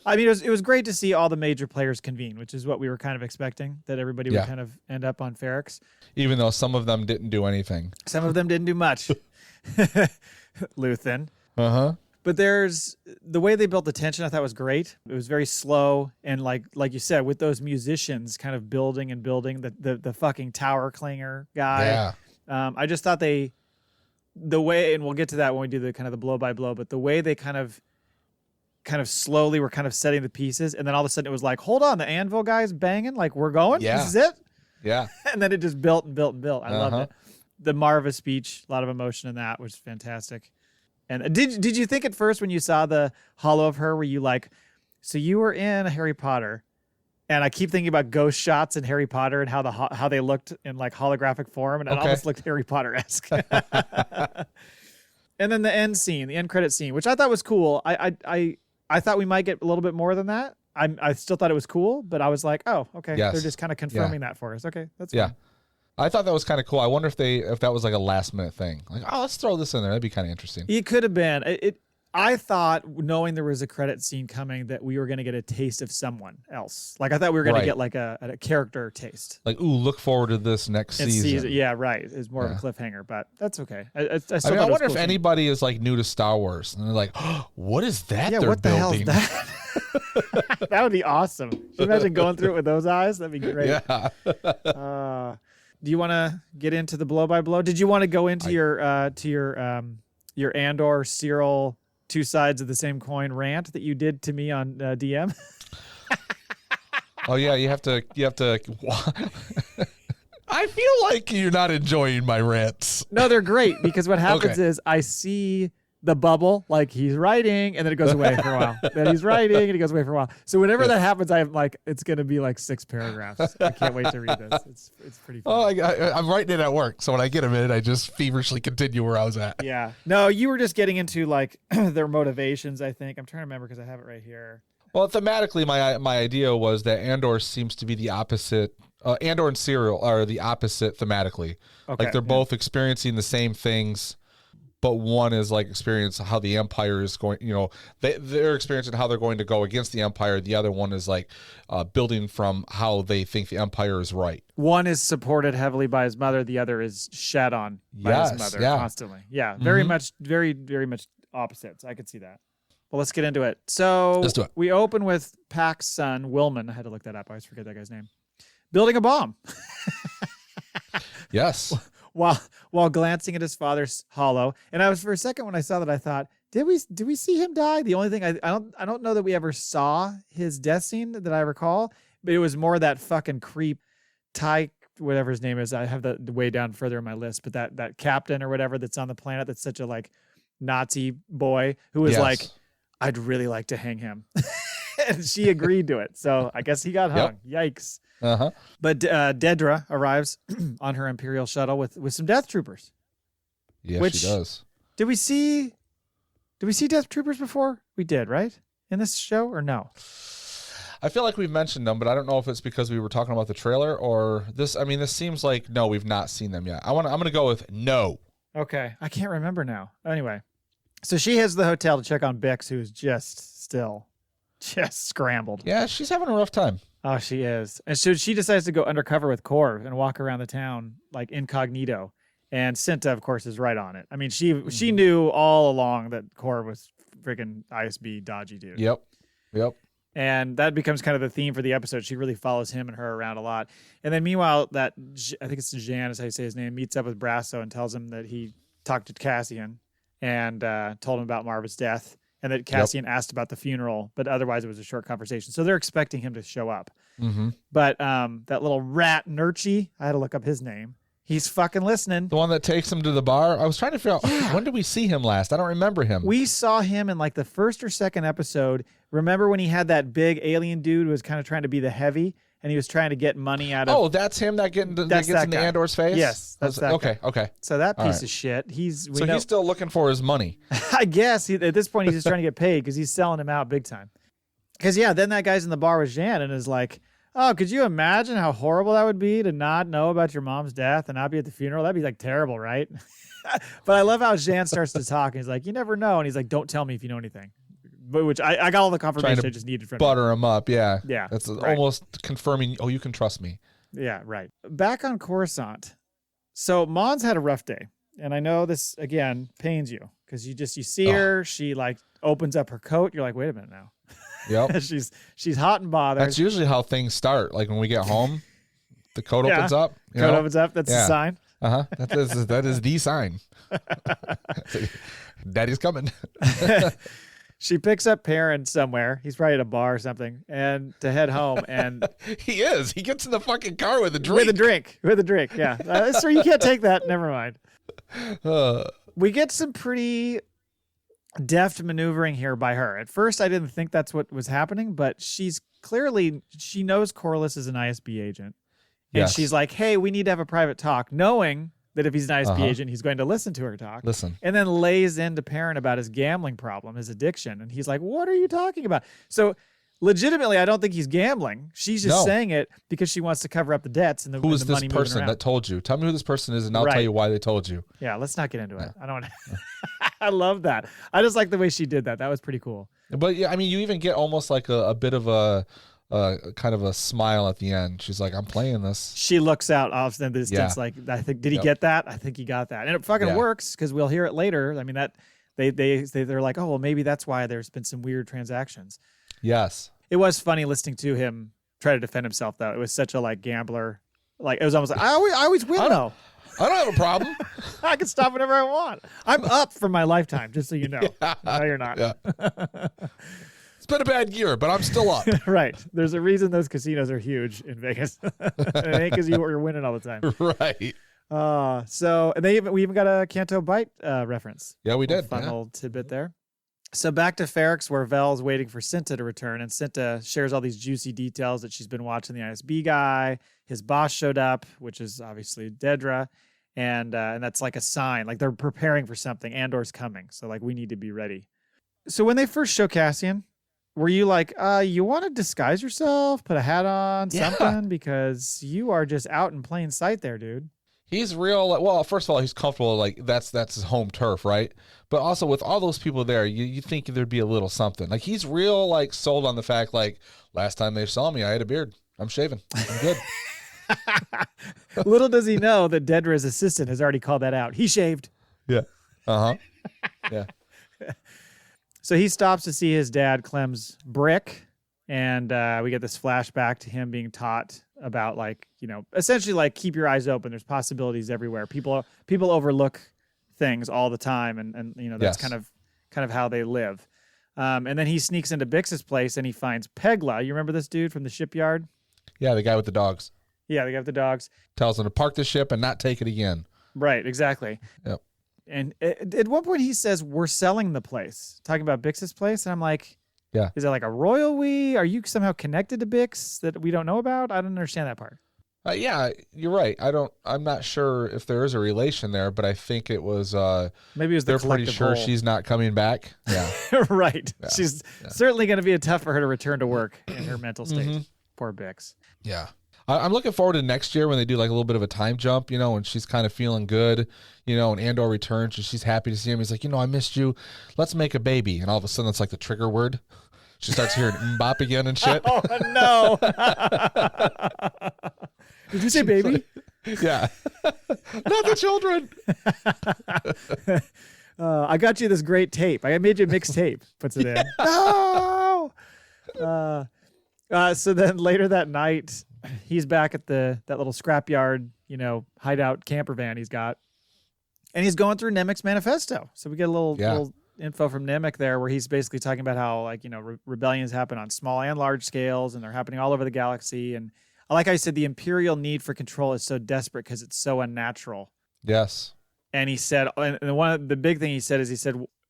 It was great to see all the major players convene, which is what we were kind of expecting, that everybody would kind of end up on Ferrix. Even though some of them didn't do anything. Some of them didn't do much. Luthen. Uh-huh. But there's the way they built the tension, I thought was great. It was very slow. And like you said, with those musicians kind of building and building, the fucking tower clanger guy. Yeah. I just thought the way, and we'll get to that when we do the kind of the blow by blow, but the way they kind of slowly were kind of setting the pieces. And then all of a sudden it was like, hold on, the anvil guy's banging. Like, we're going. Yeah. This is it. Yeah. And then it just built and built and built. I loved it. The Marva speech, a lot of emotion in that, was fantastic. And did you think at first when you saw the holo of her, were you like, so you were in Harry Potter, and I keep thinking about ghost shots in Harry Potter and how they looked in like holographic form, and it almost looked Harry Potter-esque. And then the end credit scene, which I thought was cool. I thought we might get a little bit more than that. I still thought it was cool, but I was like, oh, okay, they're just kind of confirming that for us. Okay, that's fine. I thought that was kind of cool. I wonder if that was like a last minute thing. Like, oh, let's throw this in there. That'd be kind of interesting. It could have been. I thought, knowing there was a credit scene coming, that we were going to get a taste of someone else. Like, I thought we were going to get like a character taste. Like, ooh, look forward to this next season. Yeah, right. It's more of a cliffhanger, but that's okay. I wonder if anybody is like new to Star Wars and they're like, oh, what is that? Yeah, what the hell is that? That would be awesome. Can you imagine going through it with those eyes? That'd be great. Yeah. Do you want to get into the blow by blow? Did you want to go into your Andor Syril two sides of the same coin rant that you did to me on DM? Oh yeah, you have to. I feel like you're not enjoying my rants. No, they're great because what happens is I see the bubble, like he's writing, and then it goes away for a while. Then he's writing, and it goes away for a while. So whenever that happens, I'm like, it's going to be like 6 paragraphs. I can't wait to read this. It's pretty fun. Oh, I'm writing it at work, so when I get a minute, I just feverishly continue where I was at. Yeah. No, you were just getting into like their motivations, I think. I'm trying to remember because I have it right here. Well, thematically, my idea was that Andor seems to be the opposite. Andor and Syril are the opposite thematically. Okay, like they're both experiencing the same things, but one is like experiencing how the Empire is going. You know, they're experiencing how they're going to go against the Empire. The other one is like building from how they think the Empire is right. One is supported heavily by his mother. The other is shat on by his mother constantly. Yeah, very much opposites. I could see that. Well, let's get into it. So let's do it. We open with Pak's son, Wilman. I had to look that up. I always forget that guy's name. Building a bomb. Yes. While glancing at his father's hollow. And I was, for a second when I saw that, I thought, did we see him die? The only thing I don't know that we ever saw his death scene that I recall, but it was more that fucking creep Ty, whatever his name is. I have the way down further in my list, but that captain or whatever that's on the planet that's such a like Nazi boy who was like, I'd really like to hang him. And she agreed to it. So I guess he got hung. Yep. Yikes. Uh-huh. But Dedra arrives on her Imperial shuttle with some Death Troopers. Yes, she does. Did we see Death Troopers before? We did, right? In this show or no? I feel like we've mentioned them, but I don't know if it's because we were talking about the trailer or this. I mean, this seems like, no, we've not seen them yet. I'm going to go with no. Okay. I can't remember now. Anyway. So she heads to the hotel to check on Bix, who's just scrambled. Yeah, she's having a rough time. Oh, she is. And so she decides to go undercover with Korv and walk around the town like incognito. And Cinta, of course, is right on it. I mean, she knew all along that Korv was freaking ISB dodgy dude. Yep. And that becomes kind of the theme for the episode. She really follows him and her around a lot. And then meanwhile, I think it's Jan is how you say his name, meets up with Brasso and tells him that he talked to Cassian and told him about Marva's death. And that Cassian asked about the funeral, but otherwise it was a short conversation. So they're expecting him to show up. Mm-hmm. But that little rat Nurchi, I had to look up his name. He's fucking listening. The one that takes him to the bar? I was trying to figure out, when did we see him last? I don't remember him. We saw him in like the first or second episode. Remember when he had that big alien dude who was kind of trying to be the heavy? And he was trying to get money out of... Oh, that's him that gets into Andor's face? Yes, that's that guy. Okay. So that piece of shit, he's still looking for his money. I guess. At this point, he's just trying to get paid because he's selling him out big time. Because, then that guy's in the bar with Jan and is like, oh, could you imagine how horrible that would be to not know about your mom's death and not be at the funeral? That'd be, like, terrible, right? But I love how Jan starts to talk. And he's like, you never know. And he's like, don't tell me if you know anything. But which I got all the confirmation I just needed from butter him up, yeah. Yeah. That's almost confirming, you can trust me. Yeah, right. Back on Coruscant. So Mon's had a rough day. And I know this, again, pains you. Because you see her, she like opens up her coat. You're like, wait a minute now. Yep. she's hot and bothered. That's usually how things start. Like when we get home, the coat opens up. Coat opens up. That's the sign. Uh-huh. That is the sign. Daddy's coming. She picks up Perrin somewhere. He's probably at a bar or something, and to head home. And he is. He gets in the fucking car with a drink. With a drink. Yeah. So you can't take that. Never mind. We get some pretty deft maneuvering here by her. At first, I didn't think that's what was happening, but she knows Corliss is an ISB agent. And she's like, hey, we need to have a private talk, knowing that if he's an ISB agent, he's going to listen to her talk. And then lays into Perrin about his gambling problem, his addiction. And he's like, what are you talking about? So legitimately, I don't think he's gambling. She's just saying it because she wants to cover up the debts and the money moving around. Who is this person that told you? Tell me who this person is, and I'll tell you why they told you. Yeah, let's not get into it. I don't. I love that. I just like the way she did that. That was pretty cool. But yeah, I mean, you even get almost like a bit of a kind of a smile at the end. She's like, I'm playing this. She looks out off in the distance like, I think, did he get that? I think he got that. And it fucking works because we'll hear it later. I mean, that they're like, oh, well, maybe that's why there's been some weird transactions. Yes. It was funny listening to him try to defend himself, though. It was such a like gambler Like it was almost like I always win though. I don't have a problem. I can stop whenever I want. I'm up for my lifetime, just so you know. Yeah. No, you're not. Yeah. It's been a bad year, but I'm still up. Right. There's a reason those casinos are huge in Vegas. It ain't because you're winning all the time. Right. So and we even got a Canto Bite reference. Yeah, we did. Fun little tidbit there. So back to Ferrix, where Vel's waiting for Cinta to return, and Cinta shares all these juicy details that she's been watching the ISB guy. His boss showed up, which is obviously Dedra, and that's like a sign, like they're preparing for something. Andor's coming, so like we need to be ready. So when they first show Cassian, were you like, you want to disguise yourself, put a hat on, something, because you are just out in plain sight there, dude? He's real. Well, first of all, he's comfortable. Like that's his home turf, right? But also with all those people there, you think there'd be a little something. Like he's real, like sold on the fact, like last time they saw me, I had a beard. I'm shaving. I'm good. Little does he know that Dedra's assistant has already called that out. He shaved. Yeah. Yeah. So he stops to see his dad, Clem's brick, and we get this flashback to him being taught about, like, you know, essentially like keep your eyes open. There's possibilities everywhere. People overlook things all the time, and you know that's kind of how they live. And then he sneaks into Bix's place and he finds Pegla. You remember this dude from the shipyard? Yeah, the guy with the dogs. Yeah, the guy with the dogs. Tells him to park the ship and not take it again. Right, exactly. Yep. And at one point he says, we're selling the place, talking about Bix's place. And I'm like, yeah, is it like a royal we? Are you somehow connected to Bix that we don't know about? I don't understand that part. Yeah, you're right. I'm not sure if there is a relation there, but I think it was, maybe it was they're pretty sure she's not coming back. Yeah. Right. Yeah. She's certainly going to be tough for her to return to work in her mental state. Mm-hmm. Poor Bix. Yeah. I'm looking forward to next year when they do like a little bit of a time jump, you know, and she's kind of feeling good, you know, and Andor returns and she's happy to see him. He's like, you know, I missed you. Let's make a baby. And all of a sudden it's like the trigger word. She starts hearing mbop again and shit. Oh, no. Did you say baby? Yeah. Not the children. I got you this great tape. I made you a mixed tape. Puts it in. No. So then later that night, he's back at that little scrapyard, you know, hideout camper van he's got, and he's going through Nemec's manifesto. So we get a little info from Nemec there, where he's basically talking about how, like, you know, rebellions happen on small and large scales, and they're happening all over the galaxy. And like I said, the Imperial need for control is so desperate because it's so unnatural. Yes. And he said, and the big thing he said is,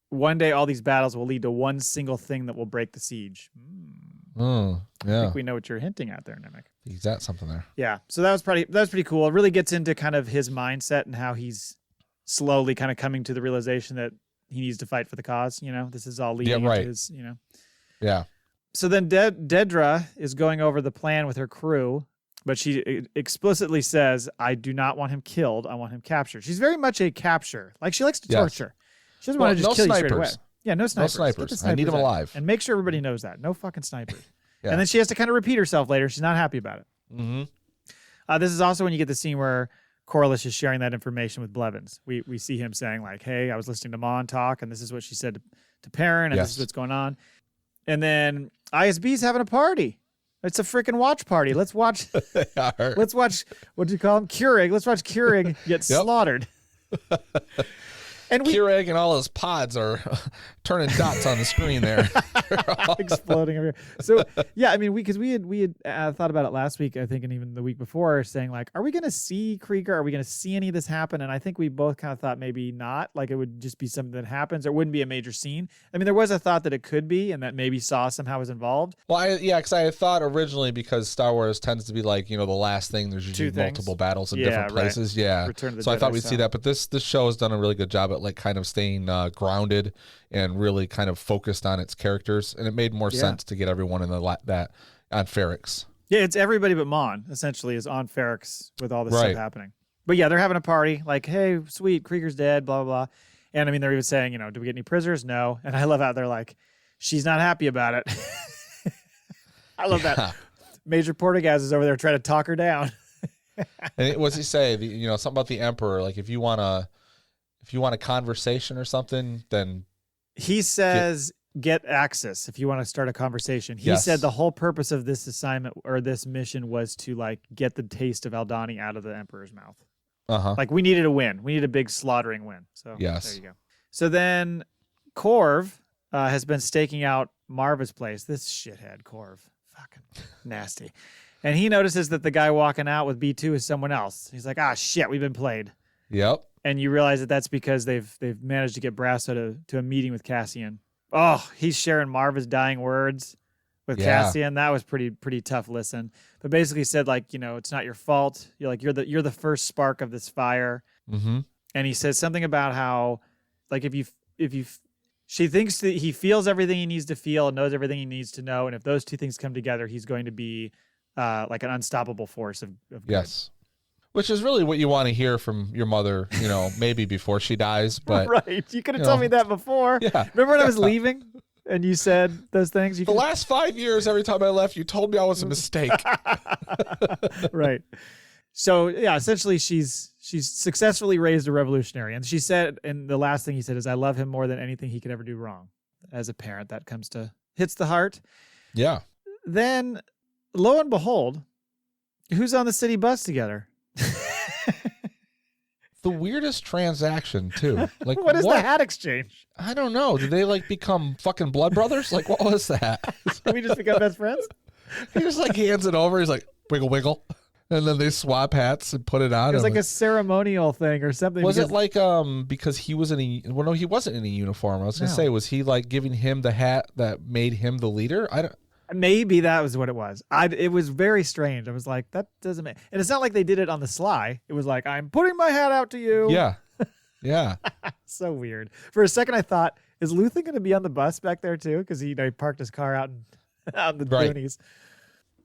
one day all these battles will lead to one single thing that will break the siege. Yeah. I think we know what you're hinting at there, Nemec. He's got something there. Yeah. So that was pretty cool. It really gets into kind of his mindset and how he's slowly kind of coming to the realization that he needs to fight for the cause. You know, this is all leading into his, you know. Yeah. So then Dedra is going over the plan with her crew, but she explicitly says, I do not want him killed. I want him captured. She's very much a capture. Like, she likes to torture. She doesn't want to just kill you straight away. Yeah, no snipers. No snipers. I need them alive. And make sure everybody knows that. No fucking snipers. Yeah. And then she has to kind of repeat herself later. She's not happy about it. Mm-hmm. This is also when you get the scene where Corliss is sharing that information with Blevins. We see him saying, like, hey, I was listening to Mon talk, and this is what she said to Perrin, and this is what's going on. And then ISB's having a party. It's a freaking watch party. Let's watch. Let's watch. What do you call him? Keurig. Let's watch Keurig get slaughtered. And Keurig and all his pods are turning dots on the screen there. Exploding over here. So, yeah, I mean, we had thought about it last week, I think, and even the week before, saying, like, are we going to see Kreegyr? Are we going to see any of this happen? And I think we both kind of thought maybe not. Like, it would just be something that happens. It wouldn't be a major scene. I mean, there was a thought that it could be, and that maybe Saw somehow was involved. Well, because I had thought originally, because Star Wars tends to be like, you know, the last thing. There's usually multiple battles in different places. Right. Yeah. So I thought we'd see that. But this show has done a really good job at, like, kind of staying grounded and really kind of focused on its characters, and it made more sense to get everyone in that on Ferrix. Yeah, it's everybody but Mon essentially is on Ferrix with all this stuff happening. But yeah, they're having a party, like, hey, sweet, Kreegyr's dead, blah blah blah. And I mean, they're even saying, you know, do we get any prisoners? No. And I love how they're like, she's not happy about it. I love that. Major Portagaz is over there trying to talk her down. And what's he say? You know, something about the Emperor, like, if you want a conversation or something, then he says get access if you want to start a conversation. He Yes. said the whole purpose of this assignment or this mission was to like get the taste of Aldhani out of the Emperor's mouth. Uh-huh. Like we needed a win. We needed a big slaughtering win. So Yes. there you go. So then Corv has been staking out Marva's place. This shithead Corv. Fucking nasty. And he notices that the guy walking out with B2 is someone else. He's like, shit, we've been played. Yep. And you realize that that's because they've managed to get Brasso to a meeting with Cassian. Oh, he's sharing Marva's dying words with Cassian. That was pretty tough listen. But basically said like, it's not your fault. You're the first spark of this fire. Mm-hmm. And he says something about how like she thinks that he feels everything he needs to feel and knows everything he needs to know. And if those two things come together, he's going to be like an unstoppable force of good. Yes. Which is really what you want to hear from your mother, maybe before she dies. But right. You could have told me that before. Yeah. Remember when I was leaving and you said those things? The last 5 years, every time I left, you told me I was a mistake. Right. So yeah, essentially she's successfully raised a revolutionary. And she said, and the last thing he said is, I love him more than anything he could ever do wrong. As a parent, that hits the heart. Yeah. Then lo and behold, who's on the city bus together? The weirdest transaction too. Like what is the hat exchange? I don't know. Did they like become fucking blood brothers? Like what was that? Did we just become best friends? He just like hands it over. He's like wiggle wiggle, and then they swap hats and put it on. It was like a ceremonial thing or something. Was it like because he was he wasn't in a uniform. I was gonna say, was he like giving him the hat that made him the leader? Maybe that was what it was. It was very strange. I was like, that doesn't make... And it's not like they did it on the sly. It was like, I'm putting my hat out to you. Yeah. Yeah. So weird. For a second, I thought, is Luthen going to be on the bus back there too? Because he parked his car out in the boonies.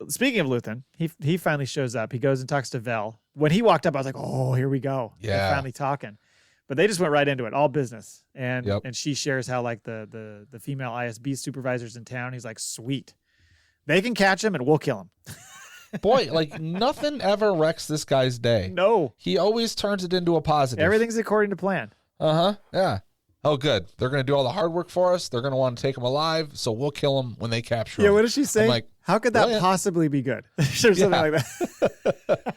Speaking of Luthen, he finally shows up. He goes and talks to Vel. When he walked up, I was like, oh, here we go. Yeah. They're finally talking. But they just went right into it, all business. And and she shares how like the female ISB supervisor's in town. He's like, sweet. They can catch him and we'll kill him. Boy, like nothing ever wrecks this guy's day. No. He always turns it into a positive. Everything's according to plan. Uh-huh. Yeah. Oh, good. They're going to do all the hard work for us. They're going to want to take him alive, so we'll kill him when they capture him. Yeah, what does she say? I'm like, how could that possibly be good? There's something like that.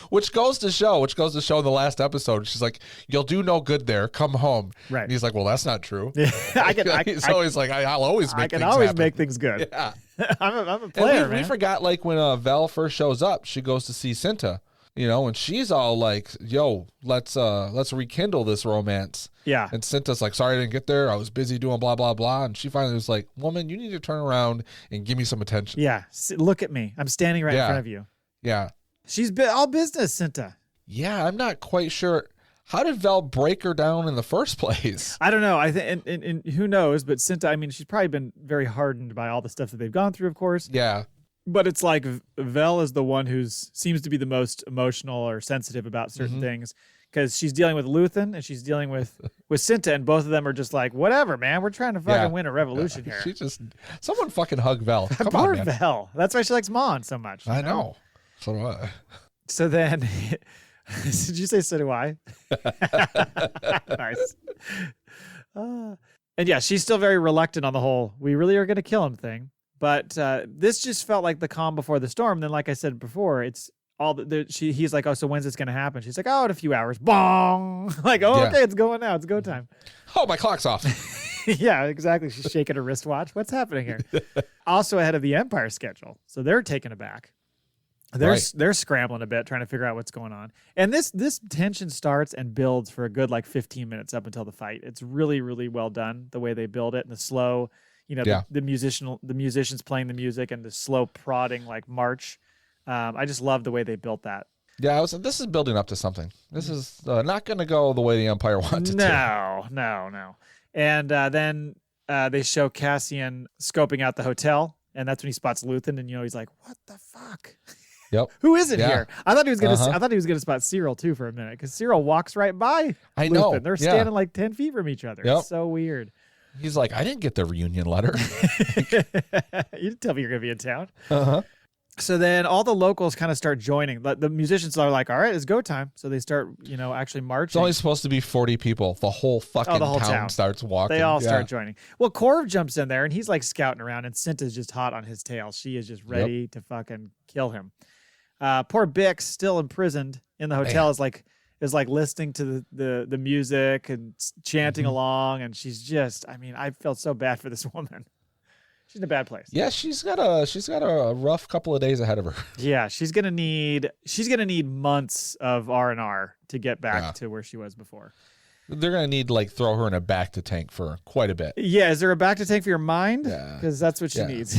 Which goes to show in the last episode, she's like, you'll do no good there. Come home. Right. And he's like, well, that's not true. Yeah, He's always like, I'll always make things always happen. make things good. Yeah. I'm a player, and we man. forgot, like, when Vel first shows up, she goes to see Cinta, and she's all like, yo, let's rekindle this romance. Yeah. And Cinta's like, sorry I didn't get there. I was busy doing blah, blah, blah. And she finally was like, woman, you need to turn around and give me some attention. Yeah. Look at me. I'm standing right in front of you. Yeah. She's all business, Cinta. Yeah, I'm not quite sure. How did Vel break her down in the first place? I don't know. I think, and who knows? But Cinta, I mean, she's probably been very hardened by all the stuff that they've gone through, of course. Yeah. But it's like Vel is the one who seems to be the most emotional or sensitive about certain things, because she's dealing with Luthen and she's dealing with Cinta, and both of them are just like, whatever, man. We're trying to fucking win a revolution here. Someone fucking hug Vel. Come Poor on, man. Vel. That's why she likes Mon so much. I know. So do I. So then, did you say so do I? Nice. And yeah, she's still very reluctant on the whole, we really are going to kill him thing. But this just felt like the calm before the storm. Then, like I said before, it's all he's like, oh, so when's this going to happen? She's like, oh, in a few hours. Bong! Like, oh, okay, it's going now. It's go time. Oh, my clock's off. Yeah, exactly. She's shaking her wristwatch. What's happening here? Also ahead of the Empire schedule. So they're taken aback. They're scrambling a bit, trying to figure out what's going on. And this tension starts and builds for a good 15 minutes up until the fight. It's really, really well done, the way they build it, and the slow, the musicians playing the music and the slow prodding march. I just love the way they built that. Yeah, this is building up to something. This is not going to go the way the Empire wants it to. No. And then they show Cassian scoping out the hotel, and that's when he spots Luthen, and he's like, "What the fuck? Yep. Who is it here?" I thought he was gonna. I thought he was gonna spot Syril too for a minute, because Syril walks right by. I Luthen. know. They're standing 10 feet from each other. Yep. It's so weird. He's like, I didn't get the reunion letter. You didn't tell me you're gonna be in town. So then all the locals kind of start joining. The musicians are like, all right, it's go time. So they start, actually marching. It's only supposed to be 40 people. The whole fucking town starts walking. They all start joining. Well, Korv jumps in there and he's like scouting around, and Cinta's just hot on his tail. She is just ready to fucking kill him. Poor Bix, still imprisoned in the hotel, is like listening to the music and chanting along, and she's just, I felt so bad for this woman. She's in a bad place. Yeah, she's got a rough couple of days ahead of her. Yeah, she's gonna need months of R&R to get back to where she was before. They're gonna need to throw her in a back to tank for quite a bit. Yeah, is there a back to tank for your mind? Yeah, because that's what she needs.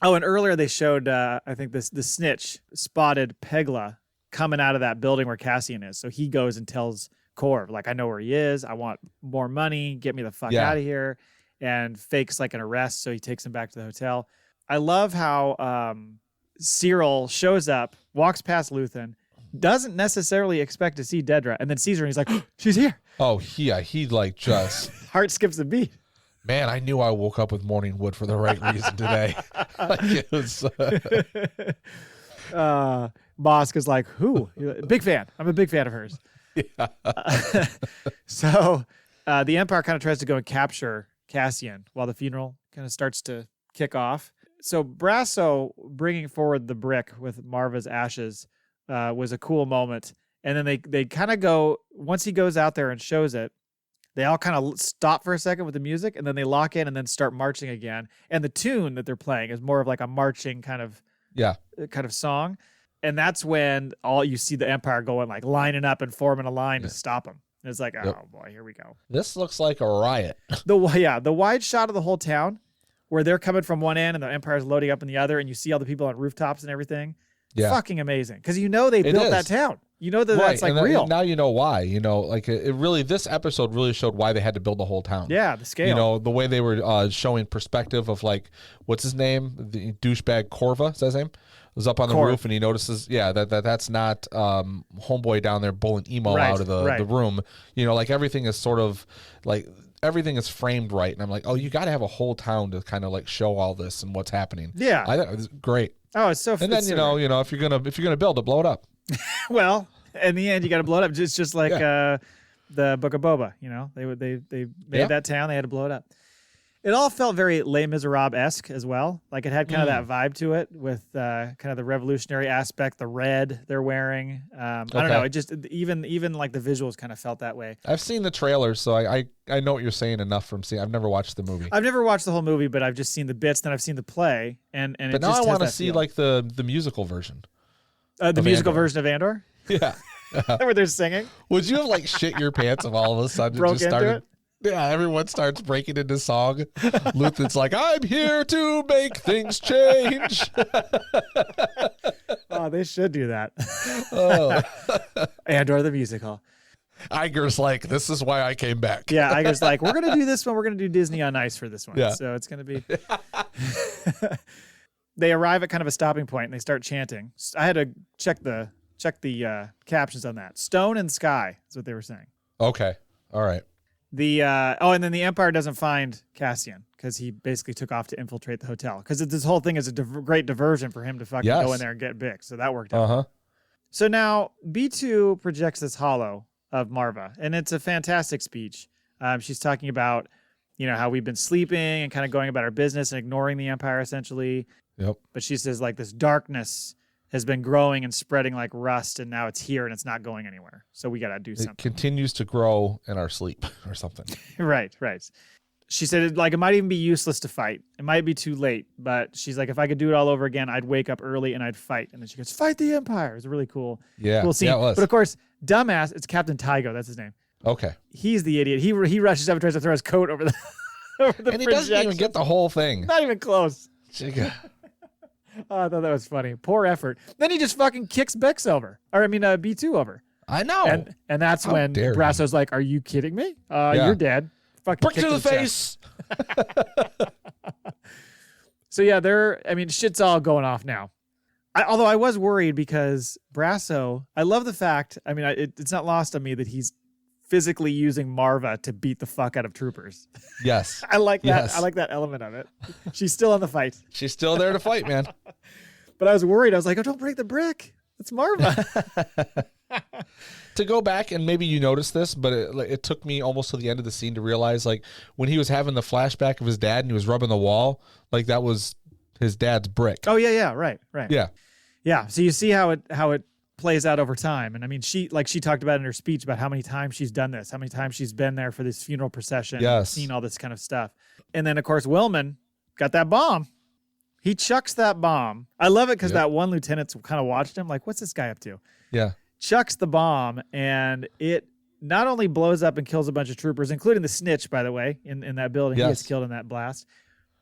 Oh, and earlier they showed I think the snitch spotted Pegla coming out of that building where Cassian is. So he goes and tells Korv, I know where he is. I want more money. Get me the fuck out of here. And fakes an arrest, so he takes him back to the hotel. I love how Syril shows up, walks past Luthen, doesn't necessarily expect to see Dedra, and then sees her and he's like, oh, she's here. Oh, yeah, he just... Heart skips a beat. Man, I knew I woke up with morning wood for the right reason today. It was... Bosk is like, who? Big fan. I'm a big fan of hers. Yeah. So the Empire kind of tries to go and capture Cassian while the funeral kind of starts to kick off. So Brasso bringing forward the brick with Marva's ashes was a cool moment. And then they kind of go, once he goes out there and shows it, they all kind of stop for a second with the music, and then they lock in and then start marching again. And the tune that they're playing is more of a marching kind of song. And that's when all you see the Empire going lining up and forming a line to stop him. It's like, oh boy, here we go. This looks like a riot. The wide shot of the whole town where they're coming from one end and the Empire's loading up in the other, and you see all the people on rooftops and everything. Yeah. Fucking amazing. Because they built that town. That's real. Now you know why. It really, this episode really showed why they had to build the whole town. Yeah, the scale. The way they were showing perspective of what's his name? The douchebag Korva, is that his name? Was up on the roof and he notices, that's not homeboy down there pulling emo out of the room. Everything is sort of everything is framed right. And I'm like, oh, you got to have a whole town to kind of show all this and what's happening. Yeah, I thought it was great. Oh, it's so. And then if you're gonna build it, blow it up. Well, in the end, you got to blow it up. Just like the Book of Boba. They made that town. They had to blow it up. It all felt very Les Miserables-esque as well. It had kind of that vibe to it with kind of the revolutionary aspect, the red they're wearing. I don't know. It just even the visuals kind of felt that way. I've seen the trailers, so I know what you're saying enough from seeing. I've never watched the movie. I've never watched the whole movie, but I've just seen the bits. Then I've seen the play, but now I want to see the musical version. The musical version of Andor. Yeah, where they're singing. Would you have shit your pants if all of a sudden broke it just started? Into it? Yeah, everyone starts breaking into song. Luthen's like, I'm here to make things change. Oh, they should do that. Oh. Andor the musical. Iger's like, this is why I came back. Yeah, Iger's like, we're going to do this one. We're going to do Disney on Ice for this one. Yeah. So it's going to be... They arrive at kind of a stopping point and they start chanting. I had to check the captions on that. Stone and sky is what they were saying. Okay. All right. And then the Empire doesn't find Cassian because he basically took off to infiltrate the hotel. Because this whole thing is a great diversion for him to fucking go in there and get Bix. So that worked out. Uh-huh. So now B2 projects this holo of Marva, and it's a fantastic speech. She's talking about, how we've been sleeping and kind of going about our business and ignoring the Empire essentially. Yep. But she says this darkness has been growing and spreading like rust, and now it's here and it's not going anywhere. So we got to do something. It continues to grow in our sleep or something. Right. She said it might even be useless to fight. It might be too late, but she's like, if I could do it all over again, I'd wake up early and I'd fight. And then she goes, fight the Empire. It's a really cool scene. Yeah, it was. But of course, dumbass, it's Captain Tygo. That's his name. Okay. He's the idiot. He rushes up and tries to throw his coat over the and he doesn't even get the whole thing. Not even close. Chica. Oh, I thought that was funny. Poor effort. Then he just fucking kicks Bix over. B2 over. I know. And that's when Brasso's like, are you kidding me? You're dead. Fucking brick to the face. So yeah, shit's all going off now. Although I was worried because Brasso, I love the fact, it's not lost on me that he's physically using Marva to beat the fuck out of troopers. Yes. I like that. Yes. I like that element of it. She's still in the fight. She's still there to fight, man. But I was worried. I was like, oh, don't break the brick. It's Marva. To go back, and maybe you noticed this, but it took me almost to the end of the scene to realize, like, when he was having the flashback of his dad and he was rubbing the wall, like, that was his dad's brick. Oh, yeah. Right. Yeah. Yeah. So you see how it plays out over time. And I mean, she talked about in her speech about how many times she's done this, how many times she's been there for this funeral procession, yes, seen all this kind of stuff. And then, of course, Willman got that bomb. He chucks that bomb. I love it because that one lieutenant's kind of watched him like, what's this guy up to? Yeah. Chucks the bomb, and it not only blows up and kills a bunch of troopers, including the snitch, by the way, in that building. Yes. He gets killed in that blast.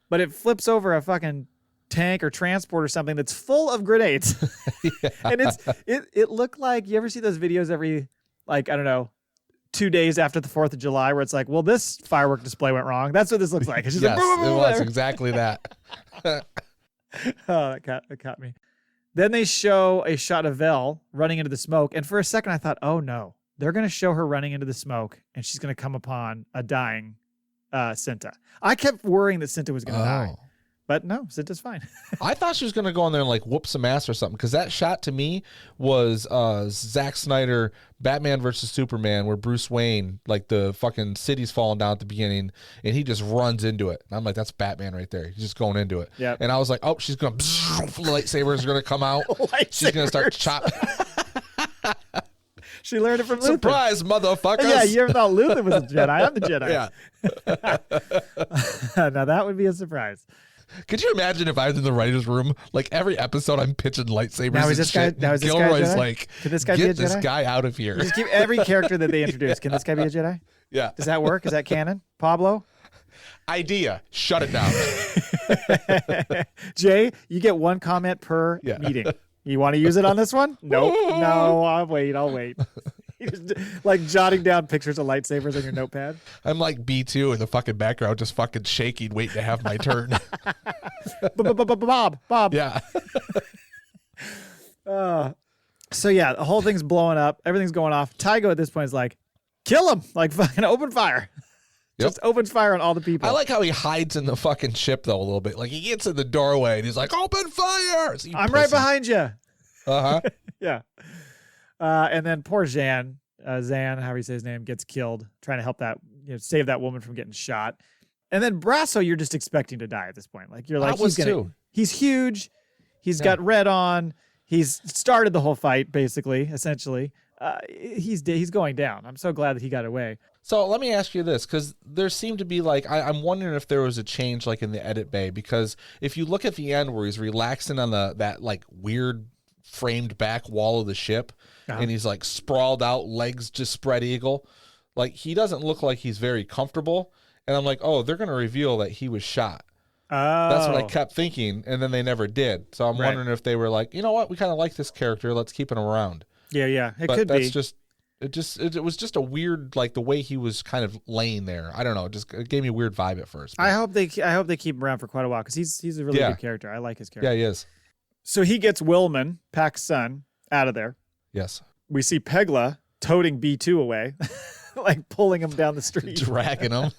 But it flips over a fucking tank or transport or something that's full of grenades. Yeah. And it looked like, you ever see those videos every, like, I don't know, 2 days after the 4th of July where it's like, well, this firework display went wrong. That's what this looks like. It's just yes, like, it was exactly that. Oh, that caught me. Then they show a shot of Vel running into the smoke. And for a second, I thought, oh, no. They're going to show her running into the smoke, and she's going to come upon a dying Cinta. I kept worrying that Cinta was going to die. But no, Cinta's fine. I thought she was going to go in there and, like, whoop some ass or something, because that shot to me was Zack Snyder, Batman versus Superman, where Bruce Wayne, like, the fucking city's falling down at the beginning, and he just runs into it. And I'm like, that's Batman right there. He's just going into it. Yep. And I was like, oh, she's going to, lightsabers are going to come out. She's going to start chopping. She learned it from Luthen. Surprise, motherfuckers. Yeah, you ever thought Luthen was a Jedi? I'm the Jedi. Yeah. Now that would be a surprise. Could you imagine if I was in the writer's room, like every episode I'm pitching lightsabers now and this shit, guy, Gilroy's like, can this guy get be a Jedi? this guy out of here. You just keep every character that they introduce. Can this guy be a Jedi? Yeah. Does that work? Is that canon? Pablo? Idea. Shut it down. Jay, you get one comment per meeting. You want to use it on this one? Nope. No, I'll wait. You just, like, jotting down pictures of lightsabers on your notepad. I'm like B2 in the fucking background, just fucking shaking, waiting to have my turn. Bob. Yeah. So yeah, the whole thing's blowing up. Everything's going off. Tygo at this point is like, kill him. Like, fucking open fire. Yep. Just opens fire on all the people. I like how he hides in the fucking ship, though, a little bit. Like, he gets in the doorway, and he's like, open fire! So I'm right behind you. Uh-huh. Yeah. And then poor Zan, however you say his name, gets killed, trying to help save that woman from getting shot. And then Brasso, you're just expecting to die at this point. Like, you're like, he's huge. He's got red on. He's started the whole fight, basically, essentially. He's going down. I'm so glad that he got away. So let me ask you this, because there seemed to be, like, I'm wondering if there was a change, like, in the edit bay, because if you look at the end where he's relaxing on that like weird framed back wall of the ship, and he's like sprawled out, legs just spread eagle, like, he doesn't look like he's very comfortable. And I'm like, oh, they're going to reveal that he was shot. That's what I kept thinking, and then they never did. So I'm wondering if they were like, you know what, we kind of like this character, let's keep him around. Yeah, it could be. It was just a weird, like, the way he was kind of laying there. I don't know. It gave me a weird vibe at first. But. I hope they keep him around for quite a while, because he's a really good character. I like his character. Yeah, he is. So he gets Willman, Pack's son, out of there. Yes. We see Pegla toting B2 away, like pulling him down the street, dragging him.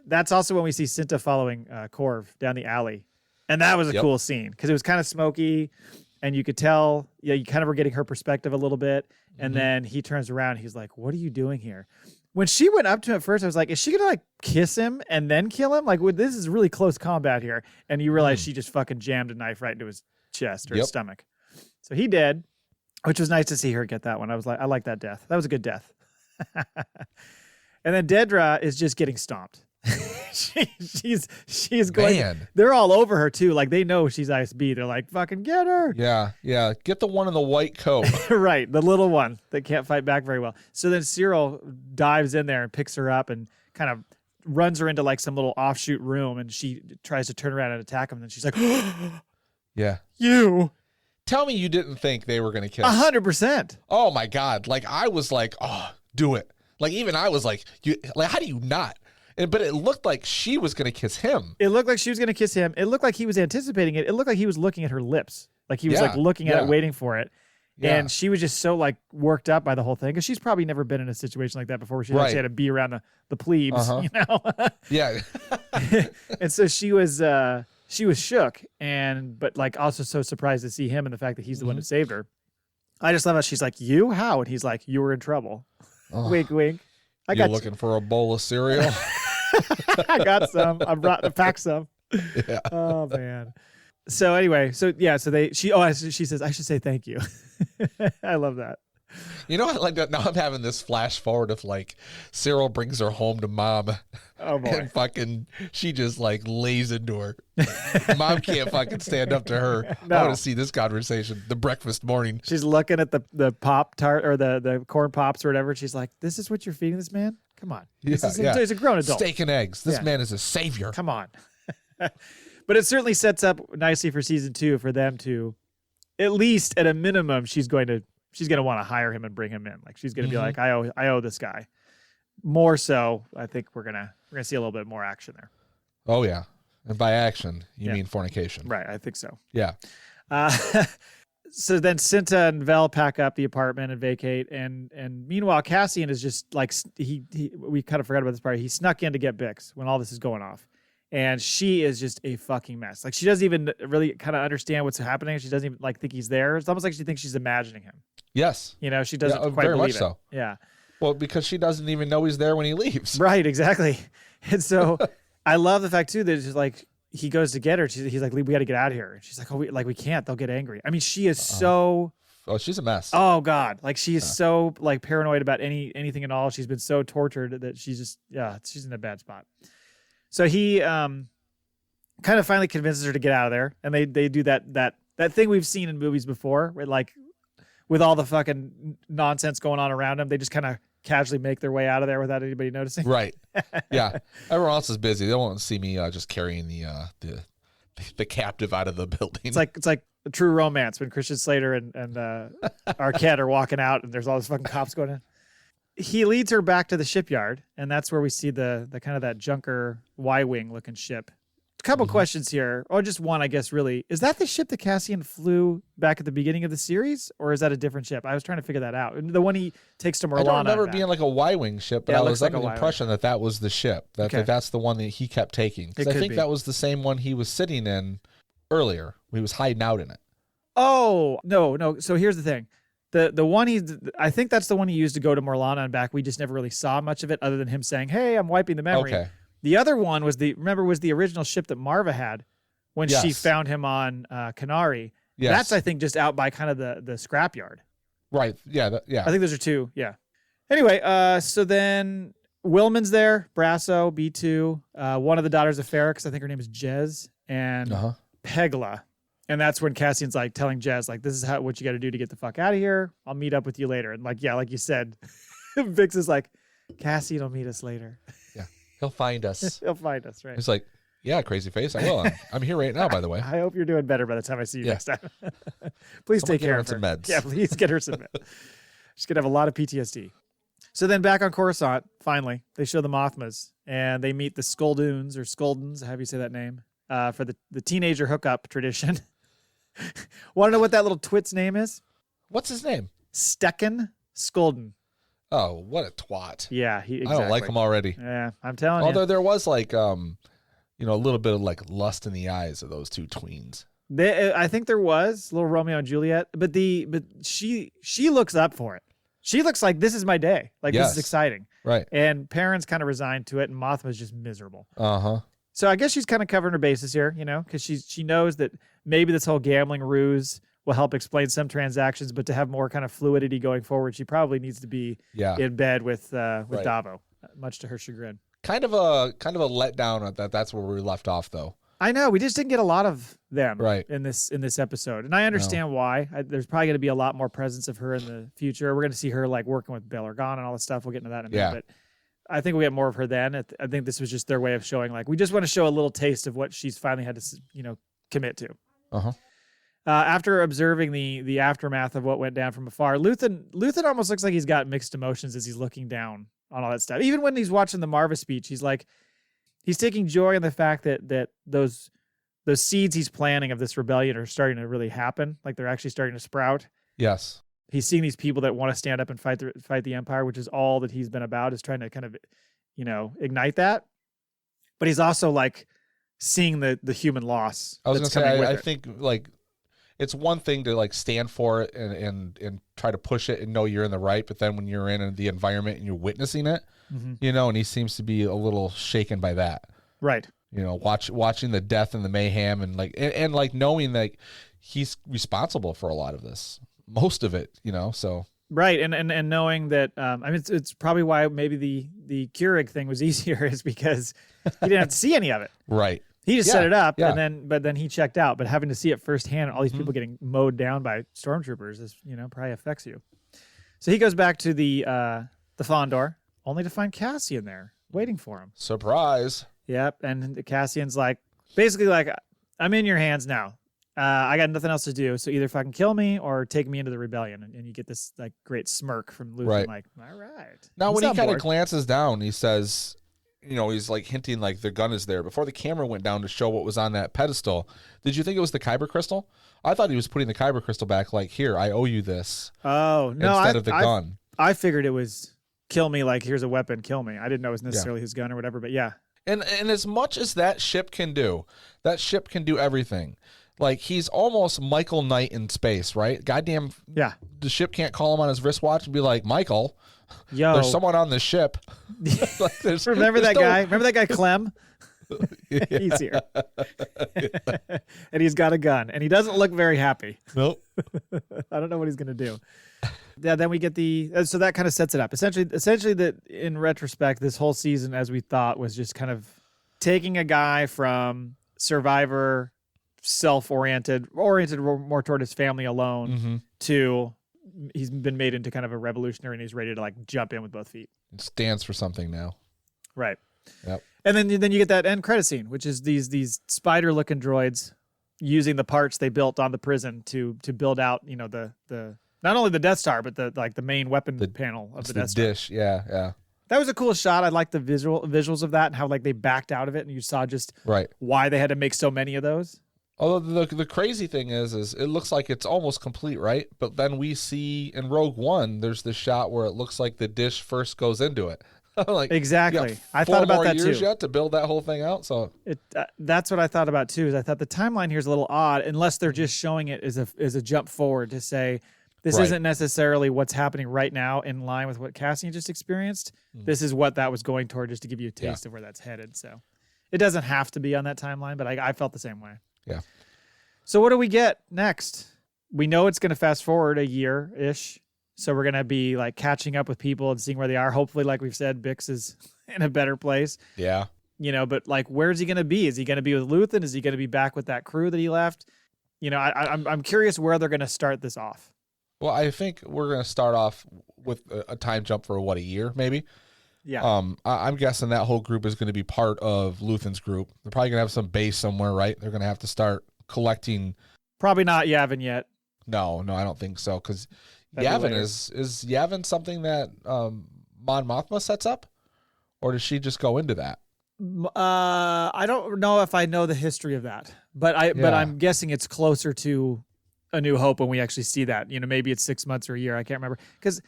That's also when we see Cinta following Corv down the alley, and that was a cool scene because it was kind of smoky. And you could tell, you kind of were getting her perspective a little bit. And then he turns around. He's like, what are you doing here? When she went up to him at first, I was like, is she going to, like, kiss him and then kill him? Like, this is really close combat here. And you realize she just fucking jammed a knife right into his chest or his stomach. So he did, which was nice to see her get that one. I was like, I like that death. That was a good death. And then Dedra is just getting stomped. she's going. Man. They're all over her too. Like, they know she's ISB. They're like, fucking get her. Yeah. Get the one in the white coat. Right, the little one that can't fight back very well. So then Syril dives in there and picks her up and kind of runs her into like some little offshoot room, and she tries to turn around and attack him. And then she's like, yeah, you. Tell me you didn't think they were going to kill 100%. Oh my God. Like, I was like, oh, do it. Like, even I was like, how do you not? But it looked like she was going to kiss him. It looked like she was going to kiss him. It looked like he was anticipating it. It looked like he was looking at her lips. Like he was like looking at it, waiting for it. Yeah. And she was just so like worked up by the whole thing because she's probably never been in a situation like that before. Where she actually had to be around the plebes, you know? Yeah. And so she was shook but like also so surprised to see him and the fact that he's the one who saved her. I just love how she's like, you? How? And he's like, you were in trouble. Wink, wink. You're looking for a bowl of cereal? I got some. I packed some. Yeah. Oh man. So anyway, so she says I should say thank you. I love that. You know, like that. Now I'm having this flash forward of like Syril brings her home to mom. Oh boy. And she just like lays into her. Mom can't fucking stand up to her. No. I want to see this conversation. The breakfast morning. She's looking at the Pop Tart or the corn pops or whatever. She's like, "This is what you're feeding this man? Come on. He's a grown adult. Steak and eggs. This man is a savior. Come on." But it certainly sets up nicely for season 2 for them to, at least at a minimum, she's going to want to hire him and bring him in. Like she's going to be like, I owe this guy. More so, I think we're gonna see a little bit more action there. Oh yeah, and by action you mean fornication, right? I think so. Yeah. So then Cinta and Vel pack up the apartment and vacate, and meanwhile Cassian is just like we kind of forgot about this part. He snuck in to get Bix when all this is going off. And she is just a fucking mess. Like she doesn't even really kind of understand what's happening. She doesn't even like think he's there. It's almost like she thinks she's imagining him. Yes. You know, she doesn't quite very believe much it. so. Yeah. Well, because she doesn't even know he's there when he leaves. Right. Exactly. And so I love the fact too that it's just like he goes to get her. He's like, we got to get out of here. And she's like, we can't. They'll get angry. I mean, she is so. Oh, she's a mess. Oh God. Like she is so like paranoid about anything at all. She's been so tortured that she's in a bad spot. So he kind of finally convinces her to get out of there, and they do that thing we've seen in movies before, where like with all the fucking nonsense going on around them, they just kind of casually make their way out of there without anybody noticing. Right. Yeah. Everyone else is busy. They won't see me just carrying the captive out of the building. It's like a true romance when Christian Slater and Arquette are walking out, and there's all those fucking cops going in. He leads her back to the shipyard, and that's where we see the kind of that Junker Y-wing looking ship. A couple questions here, or just one, I guess. Really, is that the ship that Cassian flew back at the beginning of the series, or is that a different ship? I was trying to figure that out. The one he takes to Morlana. I don't remember being like a Y-wing ship, but I was under the impression that was the ship. That's the one that he kept taking. Because I think that was the same one he was sitting in earlier. He was hiding out in it. Oh no! So here's the thing. The one I think that's the one he used to go to Morlana and back. We just never really saw much of it other than him saying, "Hey, I'm wiping the memory." Okay. The other one was the original ship that Marva had when she found him on Kenari. Yes. That's I think just out by kind of the scrapyard. Right. Yeah. I think those are two. Yeah. Anyway, so then Willman's there, Brasso, B2, one of the daughters of Ferrix, I think her name is Jez, and Pegla. And that's when Cassian's like telling Jez, like, this is what you got to do to get the fuck out of here. I'll meet up with you later. And like, yeah, like you said, Vix is like, Cassian will meet us later. Yeah. He'll find us. He'll find us, right? He's like, yeah, crazy face. I will. I'm here right now, by the way. I hope you're doing better by the time I see you next time. Please take care of her. Some meds. Yeah, please get her some meds. She's going to have a lot of PTSD. So then back on Coruscant, finally, they show the Mothmas and they meet the Skoldunes or Skoldens, however you say that name, for the teenager hookup tradition. Want to know what that little twit's name is? What's his name? Stekken Skolden. Oh, what a twat. Yeah, exactly. I don't like him already. Yeah, I'm telling you. Although there was like, a little bit of like lust in the eyes of those two tweens. I think there was little Romeo and Juliet, but she looks up for it. She looks like this is my day. Like this is exciting. Right. And Perrin's kind of resigned to it, and Mothma's just miserable. Uh-huh. So I guess she's kind of covering her bases here, because she knows that maybe this whole gambling ruse will help explain some transactions, but to have more kind of fluidity going forward, she probably needs to be in bed with Davo, much to her chagrin. Kind of a letdown at that. That's where we left off, though. I know we just didn't get a lot of them in this episode, and I understand why. There's probably going to be a lot more presence of her in the future. We're going to see her like working with Bail Organa and all this stuff. We'll get into that in a minute, but I think we get more of her then. I think this was just their way of showing like we just want to show a little taste of what she's finally had to commit to. Uh-huh. After observing the aftermath of what went down from afar, Luthen almost looks like he's got mixed emotions as he's looking down on all that stuff. Even when he's watching the Marva speech, he's taking joy in the fact that those seeds he's planting of this rebellion are starting to really happen. Like they're actually starting to sprout. Yes. he's seeing these people that want to stand up and fight the Empire, which is all that he's been about, is trying to kind of, ignite that. But he's also like seeing the human loss. I was going to say, I think like it's one thing to like stand for it and try to push it and know you're in the right, but then when you're in the environment and you're witnessing it, and he seems to be a little shaken by that. Right. Watching the death and the mayhem and like knowing that he's responsible for a lot of this, most of it, so. Right. And knowing that, it's probably why maybe the Keurig thing was easier, is because he didn't have to see any of it. Right. He just set it up but then he checked out, but having to see it firsthand, all these people getting mowed down by stormtroopers is, probably affects you. So he goes back to the Fondor, only to find Cassian there waiting for him. Surprise. Yep. And Cassian's like, basically like, I'm in your hands now. I got nothing else to do. So either fucking kill me or take me into the rebellion. And you get this like great smirk from Luthen, right. Like, all right. Now, when he kind of glances down, he says, he's like hinting like the gun is there. Before the camera went down to show what was on that pedestal, did you think it was the Kyber crystal? I thought he was putting the Kyber crystal back like, here, I owe you this. Oh, no. Instead of the gun. I figured it was kill me, like here's a weapon, kill me. I didn't know it was necessarily his gun or whatever, but yeah. And as much as that ship can do everything. Like, he's almost Michael Knight in space, right? Goddamn. Yeah. The ship can't call him on his wristwatch and be like, Michael, there's someone on this ship. Like, Remember that guy, Clem? He's here. And he's got a gun. And he doesn't look very happy. Nope. I don't know what he's going to do. Yeah, then we get so that kind of sets it up. Essentially that in retrospect, this whole season, as we thought, was just kind of taking a guy from Survivor, oriented more toward his family alone, to he's been made into kind of a revolutionary and he's ready to like jump in with both feet. It stands for something now. Right. Yep. And then you get that end credit scene, which is these spider looking droids using the parts they built on the prison to build out, the not only the Death Star, but the main weapon panel of the Death Star. Dish. Yeah. That was a cool shot. I like the visuals of that and how like they backed out of it and you saw just why they had to make so many of those. Although the crazy thing is it looks like it's almost complete, right? But then we see in Rogue One, there's this shot where it looks like the dish first goes into it. Like, exactly. I thought about that too. 4 more years yet to build that whole thing out. So that's what I thought about too. Is I thought the timeline here is a little odd, unless they're just showing it as a jump forward to say this isn't necessarily what's happening right now in line with what Cassian just experienced. This is what that was going toward, just to give you a taste of where that's headed. So it doesn't have to be on that timeline, but I felt the same way. Yeah. So what do we get next? We know it's going to fast forward a year-ish. So we're going to be like catching up with people and seeing where they are. Hopefully, like we've said, Bix is in a better place. Yeah. But like, where's he going to be? Is he going to be with Luthen? Is he going to be back with that crew that he left? I'm curious where they're going to start this off. Well, I think we're going to start off with a time jump for a year, maybe. Yeah. I'm guessing that whole group is going to be part of Luthen's group. They're probably going to have some base somewhere, right? They're going to have to start collecting. Probably not Yavin yet. No, I don't think so. Because Yavin is Yavin something that Mon Mothma sets up, or does she just go into that? I don't know if I know the history of that, but I'm guessing it's closer to A New Hope when we actually see that. Maybe it's 6 months or a year. I can't remember. Because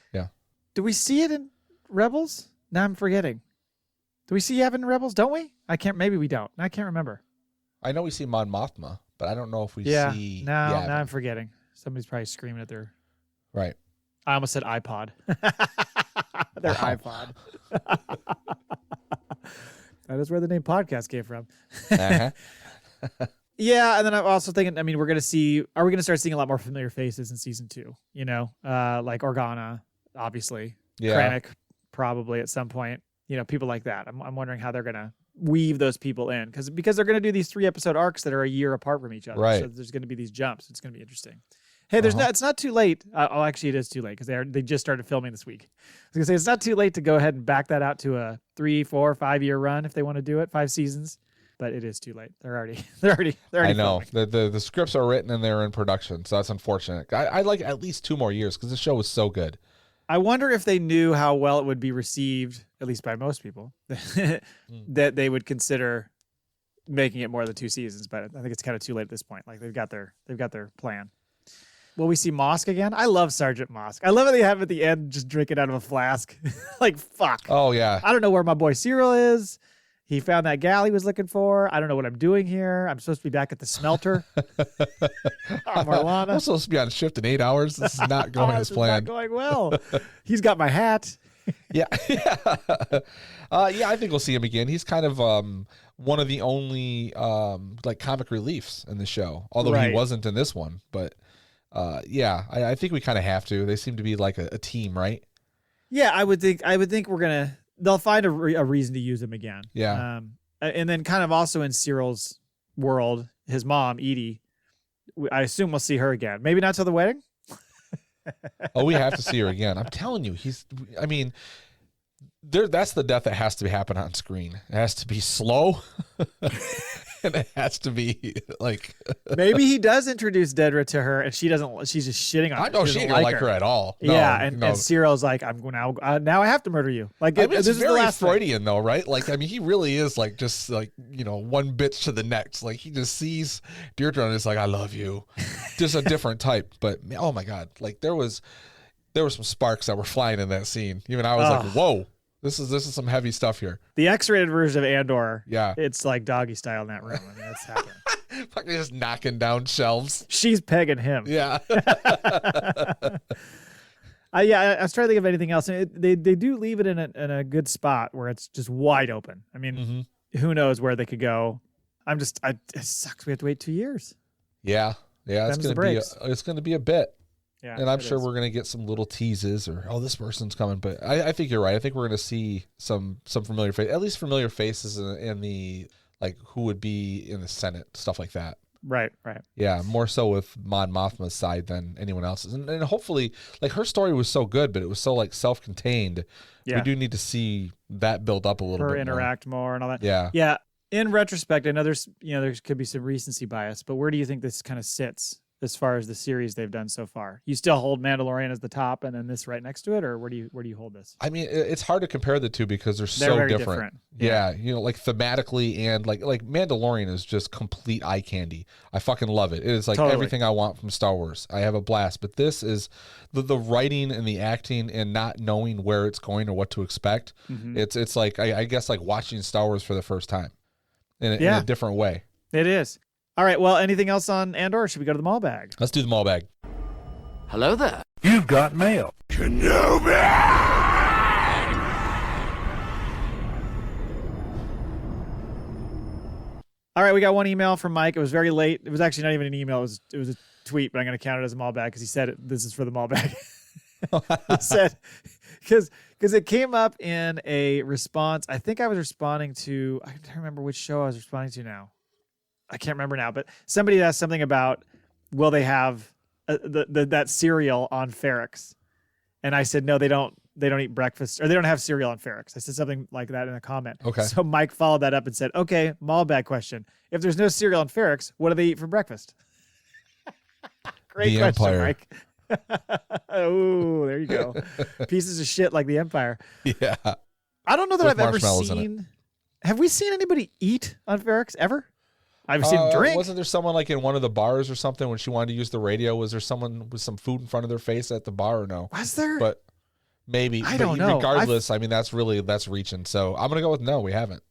do we see it in Rebels? Now I'm forgetting. Do we see Yavin in Rebels? Don't we? Maybe we don't. I can't remember. I know we see Mon Mothma, but I don't know if we see. Yavin. Now I'm forgetting. Somebody's probably screaming at their. Right. I almost said iPod. Their iPod. That is where the name podcast came from. Uh-huh. Yeah, and then I'm also thinking, we're going to see, are we going to start seeing a lot more familiar faces in season 2? Like Organa, obviously. Yeah. Krennic, probably at some point. People like that. I'm wondering how they're going to weave those people in. Because they're going to do these 3-episode arcs that are a year apart from each other. Right. So there's going to be these jumps. It's going to be interesting. Hey, it's not too late. Actually, it is too late because they just started filming this week. I was going to say, it's not too late to go ahead and back that out to a 3, 4, 5 year run if they want to do it, 5 seasons. But it is too late. They're already. I know the scripts are written and they're in production, so that's unfortunate. I'd like at least 2 more years because the show was so good. I wonder if they knew how well it would be received, at least by most people, that they would consider making it more than 2 seasons. But I think it's kind of too late at this point. Like they've got their plan. Will we see Mosk again? I love Sergeant Mosk. I love how they have at the end just drinking out of a flask. Like, fuck. Oh, yeah. I don't know where my boy Cyril is. He found that gal he was looking for. I don't know what I'm doing here. I'm supposed to be back at the smelter. Marlana. I'm supposed to be on shift in 8 hours. This is not going as planned. Not going well. He's got my hat. Yeah. I think we'll see him again. He's kind of one of the only like comic reliefs in the show, although he wasn't in this one. But I think we kind of have to. They seem to be like a team, right? Yeah, I would think they'll find a reason to use him again. Yeah. And then kind of also in Cyril's world, his mom, Edie, I assume we'll see her again. Maybe not till the wedding. Oh, we have to see her again. I'm telling you, that's the death that has to happen on screen. It has to be slow. And it has to be like maybe he does introduce Dedra to her and she's just shitting on her. I know she don't like her at all. No, yeah, and Cyril's like, I'm now I have to murder you. Like this is very Freudian though, right? Like he really is like just like, one bitch to the next. Like he just sees Deirdre and is like, I love you. Just a different type. But oh my God, like there were some sparks that were flying in that scene. Even I was like, whoa. This is some heavy stuff here. The X-rated version of Andor, yeah, it's like doggy style in that room. I mean, that's happening. Fucking just knocking down shelves. She's pegging him. Yeah. I was trying to think of anything else. They do leave it in a good spot where it's just wide open. I mean, who knows where they could go? It sucks. We have to wait 2 years. Yeah. It's gonna be a bit. Yeah, and I'm sure we're going to get some little teases or, this person's coming. But I think you're right. I think we're going to see some familiar faces, at least familiar faces in the, like, who would be in the Senate, stuff like that. Right. Yeah, more so with Mon Mothma's side than anyone else's. And hopefully, like, her story was so good, but it was so, like, self-contained. Yeah. We do need to see that build up a little bit. Her interact more and all that. Yeah. Yeah. In retrospect, I know there could be some recency bias, but where do you think this kind of sits as far as the series they've done so far? You still hold Mandalorian as the top and then this right next to it, or where do you hold this? I mean, it's hard to compare the two because they're so very different. Yeah, like thematically and like Mandalorian is just complete eye candy. I fucking love it. It is like everything I want from Star Wars. I have a blast. But this is the writing and the acting and not knowing where it's going or what to expect. Mm-hmm. It's like I guess like watching Star Wars for the first time in a different way. It is. All right, well, anything else on Andor, or should we go to the Maul Bag? Let's do the Maul Bag. Hello there. You've got mail. Kenobi! All right, we got one email from Mike. It was very late. It was actually not even an email. It was a tweet, but I'm going to count it as a Maul Bag because he said this is for the Maul Bag. He said, because it came up in a response. I think I was responding to, I don't remember which show I was responding to now. I can't remember now, but somebody asked something about, will they have that cereal on Ferrix? And I said, no, they don't eat breakfast, or they don't have cereal on Ferrix. I said something like that in a comment. Okay. So Mike followed that up and said, okay, Maul Bag question. If there's no cereal on Ferrix, what do they eat for breakfast? Great the question, Empire. Mike. Oh, there you go. Pieces of shit like the Empire. Yeah. I don't know that I've ever seen. Have we seen anybody eat on Ferrix ever? I've seen drink. Wasn't there someone like in one of the bars or something when she wanted to use the radio? Was there someone with some food in front of their face at the bar or no? Was there? But maybe. I don't know. Regardless, I mean, that's reaching. So I'm going to go with no, we haven't.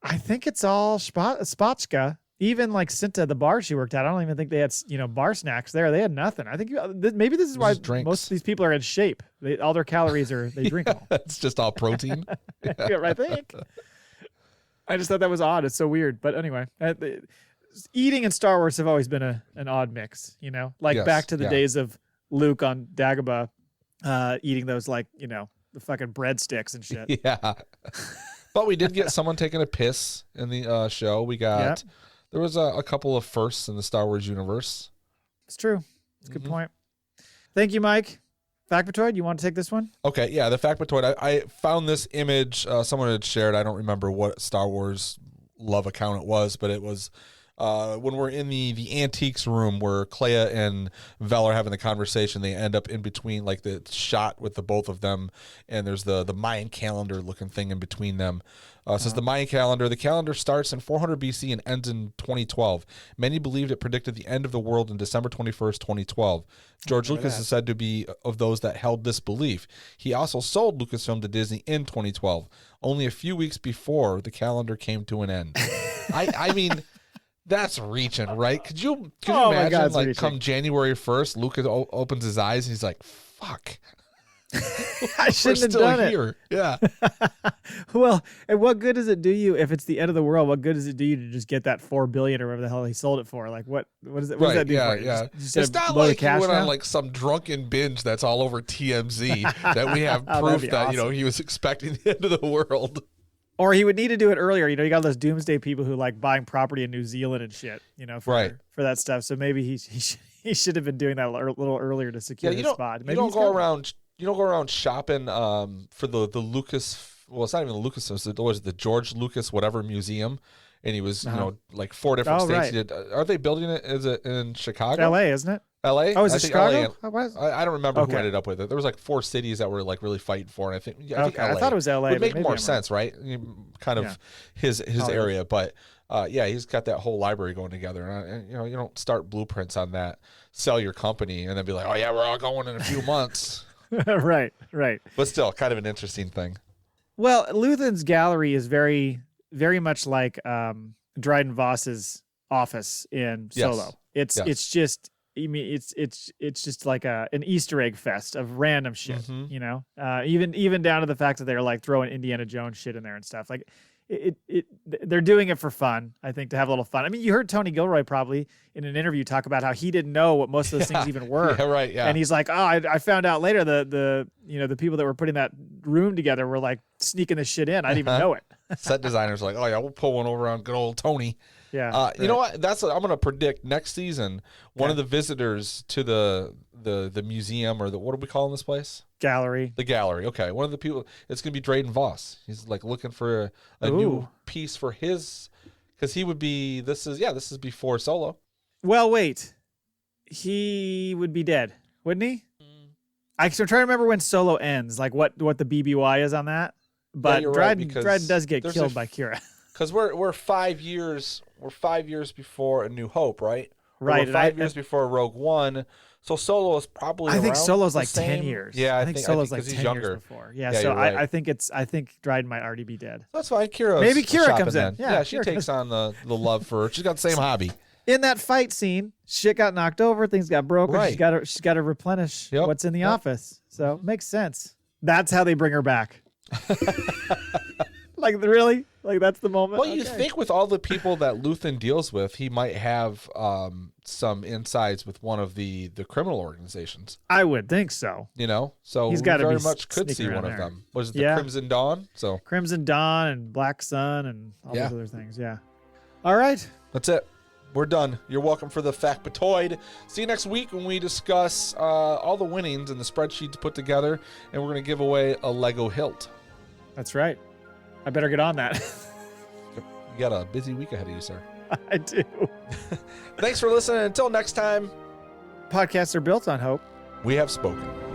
I think it's all spotchka. Even like Cinta, the bar she worked at, I don't even think they had, bar snacks there. They had nothing. I think maybe this is why most of these people are in shape. All their calories they drink all. It's just all protein. Yeah, I think. I just thought that was odd. It's so weird. But anyway, eating and Star Wars have always been an odd mix, like back to the days of Luke on Dagobah, eating those the fucking breadsticks and shit. Yeah. But we did get someone taking a piss in the show. We got, there was a couple of firsts in the Star Wars universe. It's true. It's a good point. Thank you, Mike. FACPAtoid, you want to take this one? Okay, yeah, the FACPAtoid. I found this image someone had shared. I don't remember what Star Wars love account it was, but it was when we're in the antiques room where Clea and Vel are having the conversation. They end up in between, like the shot with the both of them, and there's the Mayan calendar looking thing in between them. Says the Mayan calendar. The calendar starts in 400 BC and ends in 2012. Many believed it predicted the end of the world in December 21st, 2012. George Lucas is said to be of those that held this belief. He also sold Lucasfilm to Disney in 2012, only a few weeks before the calendar came to an end. I mean, that's reaching, right? Could you imagine, God, like, reaching. come January 1st, Lucas opens his eyes and he's like, fuck. I shouldn't have done here. Yeah. Well, and what good does it do you if it's the end of the world? What good does it do you to just get that $4 billion or whatever the hell he sold it for? Like, what is it? What does that do for you? Yeah. Just It's a not load of like he cash went now? on like some drunken binge that's all over TMZ that we have That'd proof be that, awesome. he was expecting the end of the world. Or he would need to do it earlier. You got those doomsday people who like buying property in New Zealand and shit, for that stuff. So maybe he should have been doing that a little earlier to secure his spot. Maybe You don't go around shopping for the Lucas. Well, it's not even the Lucas. It was the George Lucas whatever museum, and he was like 4 different states. Right. He did. Are they building it? Is it in Chicago? L.A., isn't it? L.A. Oh, is it think Chicago? LA. I don't remember who ended up with it. There was like 4 cities that were like really fighting for it. I think LA. I thought it was L.A. Would make but more maybe sense, right? Kind of his area, but he's got that whole library going together, and you don't start blueprints on that, sell your company, and then be like, oh yeah, we're all going in a few months. Right. But still, kind of an interesting thing. Well, Luthen's gallery is very, very much like Dryden Voss's office in Solo. Yes. It's just, I mean, it's just like an Easter egg fest of random shit. Even down to the fact that they're like throwing Indiana Jones shit in there and stuff. Like they're doing it for fun. I think to have a little fun. I mean, you heard Tony Gilroy probably in an interview talk about how he didn't know what most of those things even were. Yeah, right. Yeah. And he's like, I found out later the people that were putting that room together were like sneaking this shit in. I didn't even know it. Set designers are like, oh yeah, we'll pull one over on good old Tony. Yeah. You know what? I'm going to predict next season one of the visitors to the museum, or what are we calling this place? Gallery. The gallery. Okay. One of the people, it's going to be Drayden Voss. He's like looking for a new piece for his, because he would be, this is before Solo. Well, wait. He would be dead, wouldn't he? I'm trying to remember when Solo ends, like what the BBY is on that. But Dryden does get killed by Kira. Because we're 5 years. We're 5 years before A New Hope, right? Right. We're 5 years before Rogue One. So Solo is probably. I think Solo's like same. 10 years. Yeah, I think Solo's like 10 younger. years before. Yeah. Yeah, So right. I think Dryden might already be dead. That's fine. Kira's Maybe Kira shopping comes then. in. Yeah, she Kira takes on the love for. She's got the same hobby. In that fight scene, shit got knocked over, things got broken. Right. She's got to replenish what's in the office. So makes sense. That's how they bring her back. Like really? Like that's the moment? Well, you think with all the people that Luthen deals with, he might have some insides with one of the criminal organizations. I would think so. So He's gotta very be much could see sneaking one around of there. them. Was it the Crimson Dawn? So Crimson Dawn and Black Sun and all those other things. Yeah. All right. That's it. We're done. You're welcome for the FACPAtoid. See you next week when we discuss all the winnings and the spreadsheets put together, and we're going to give away a Lego hilt. That's right. I better get on that. You got a busy week ahead of you, sir. I do. Thanks for listening. Until next time, Podcasts are built on hope. we have spoken.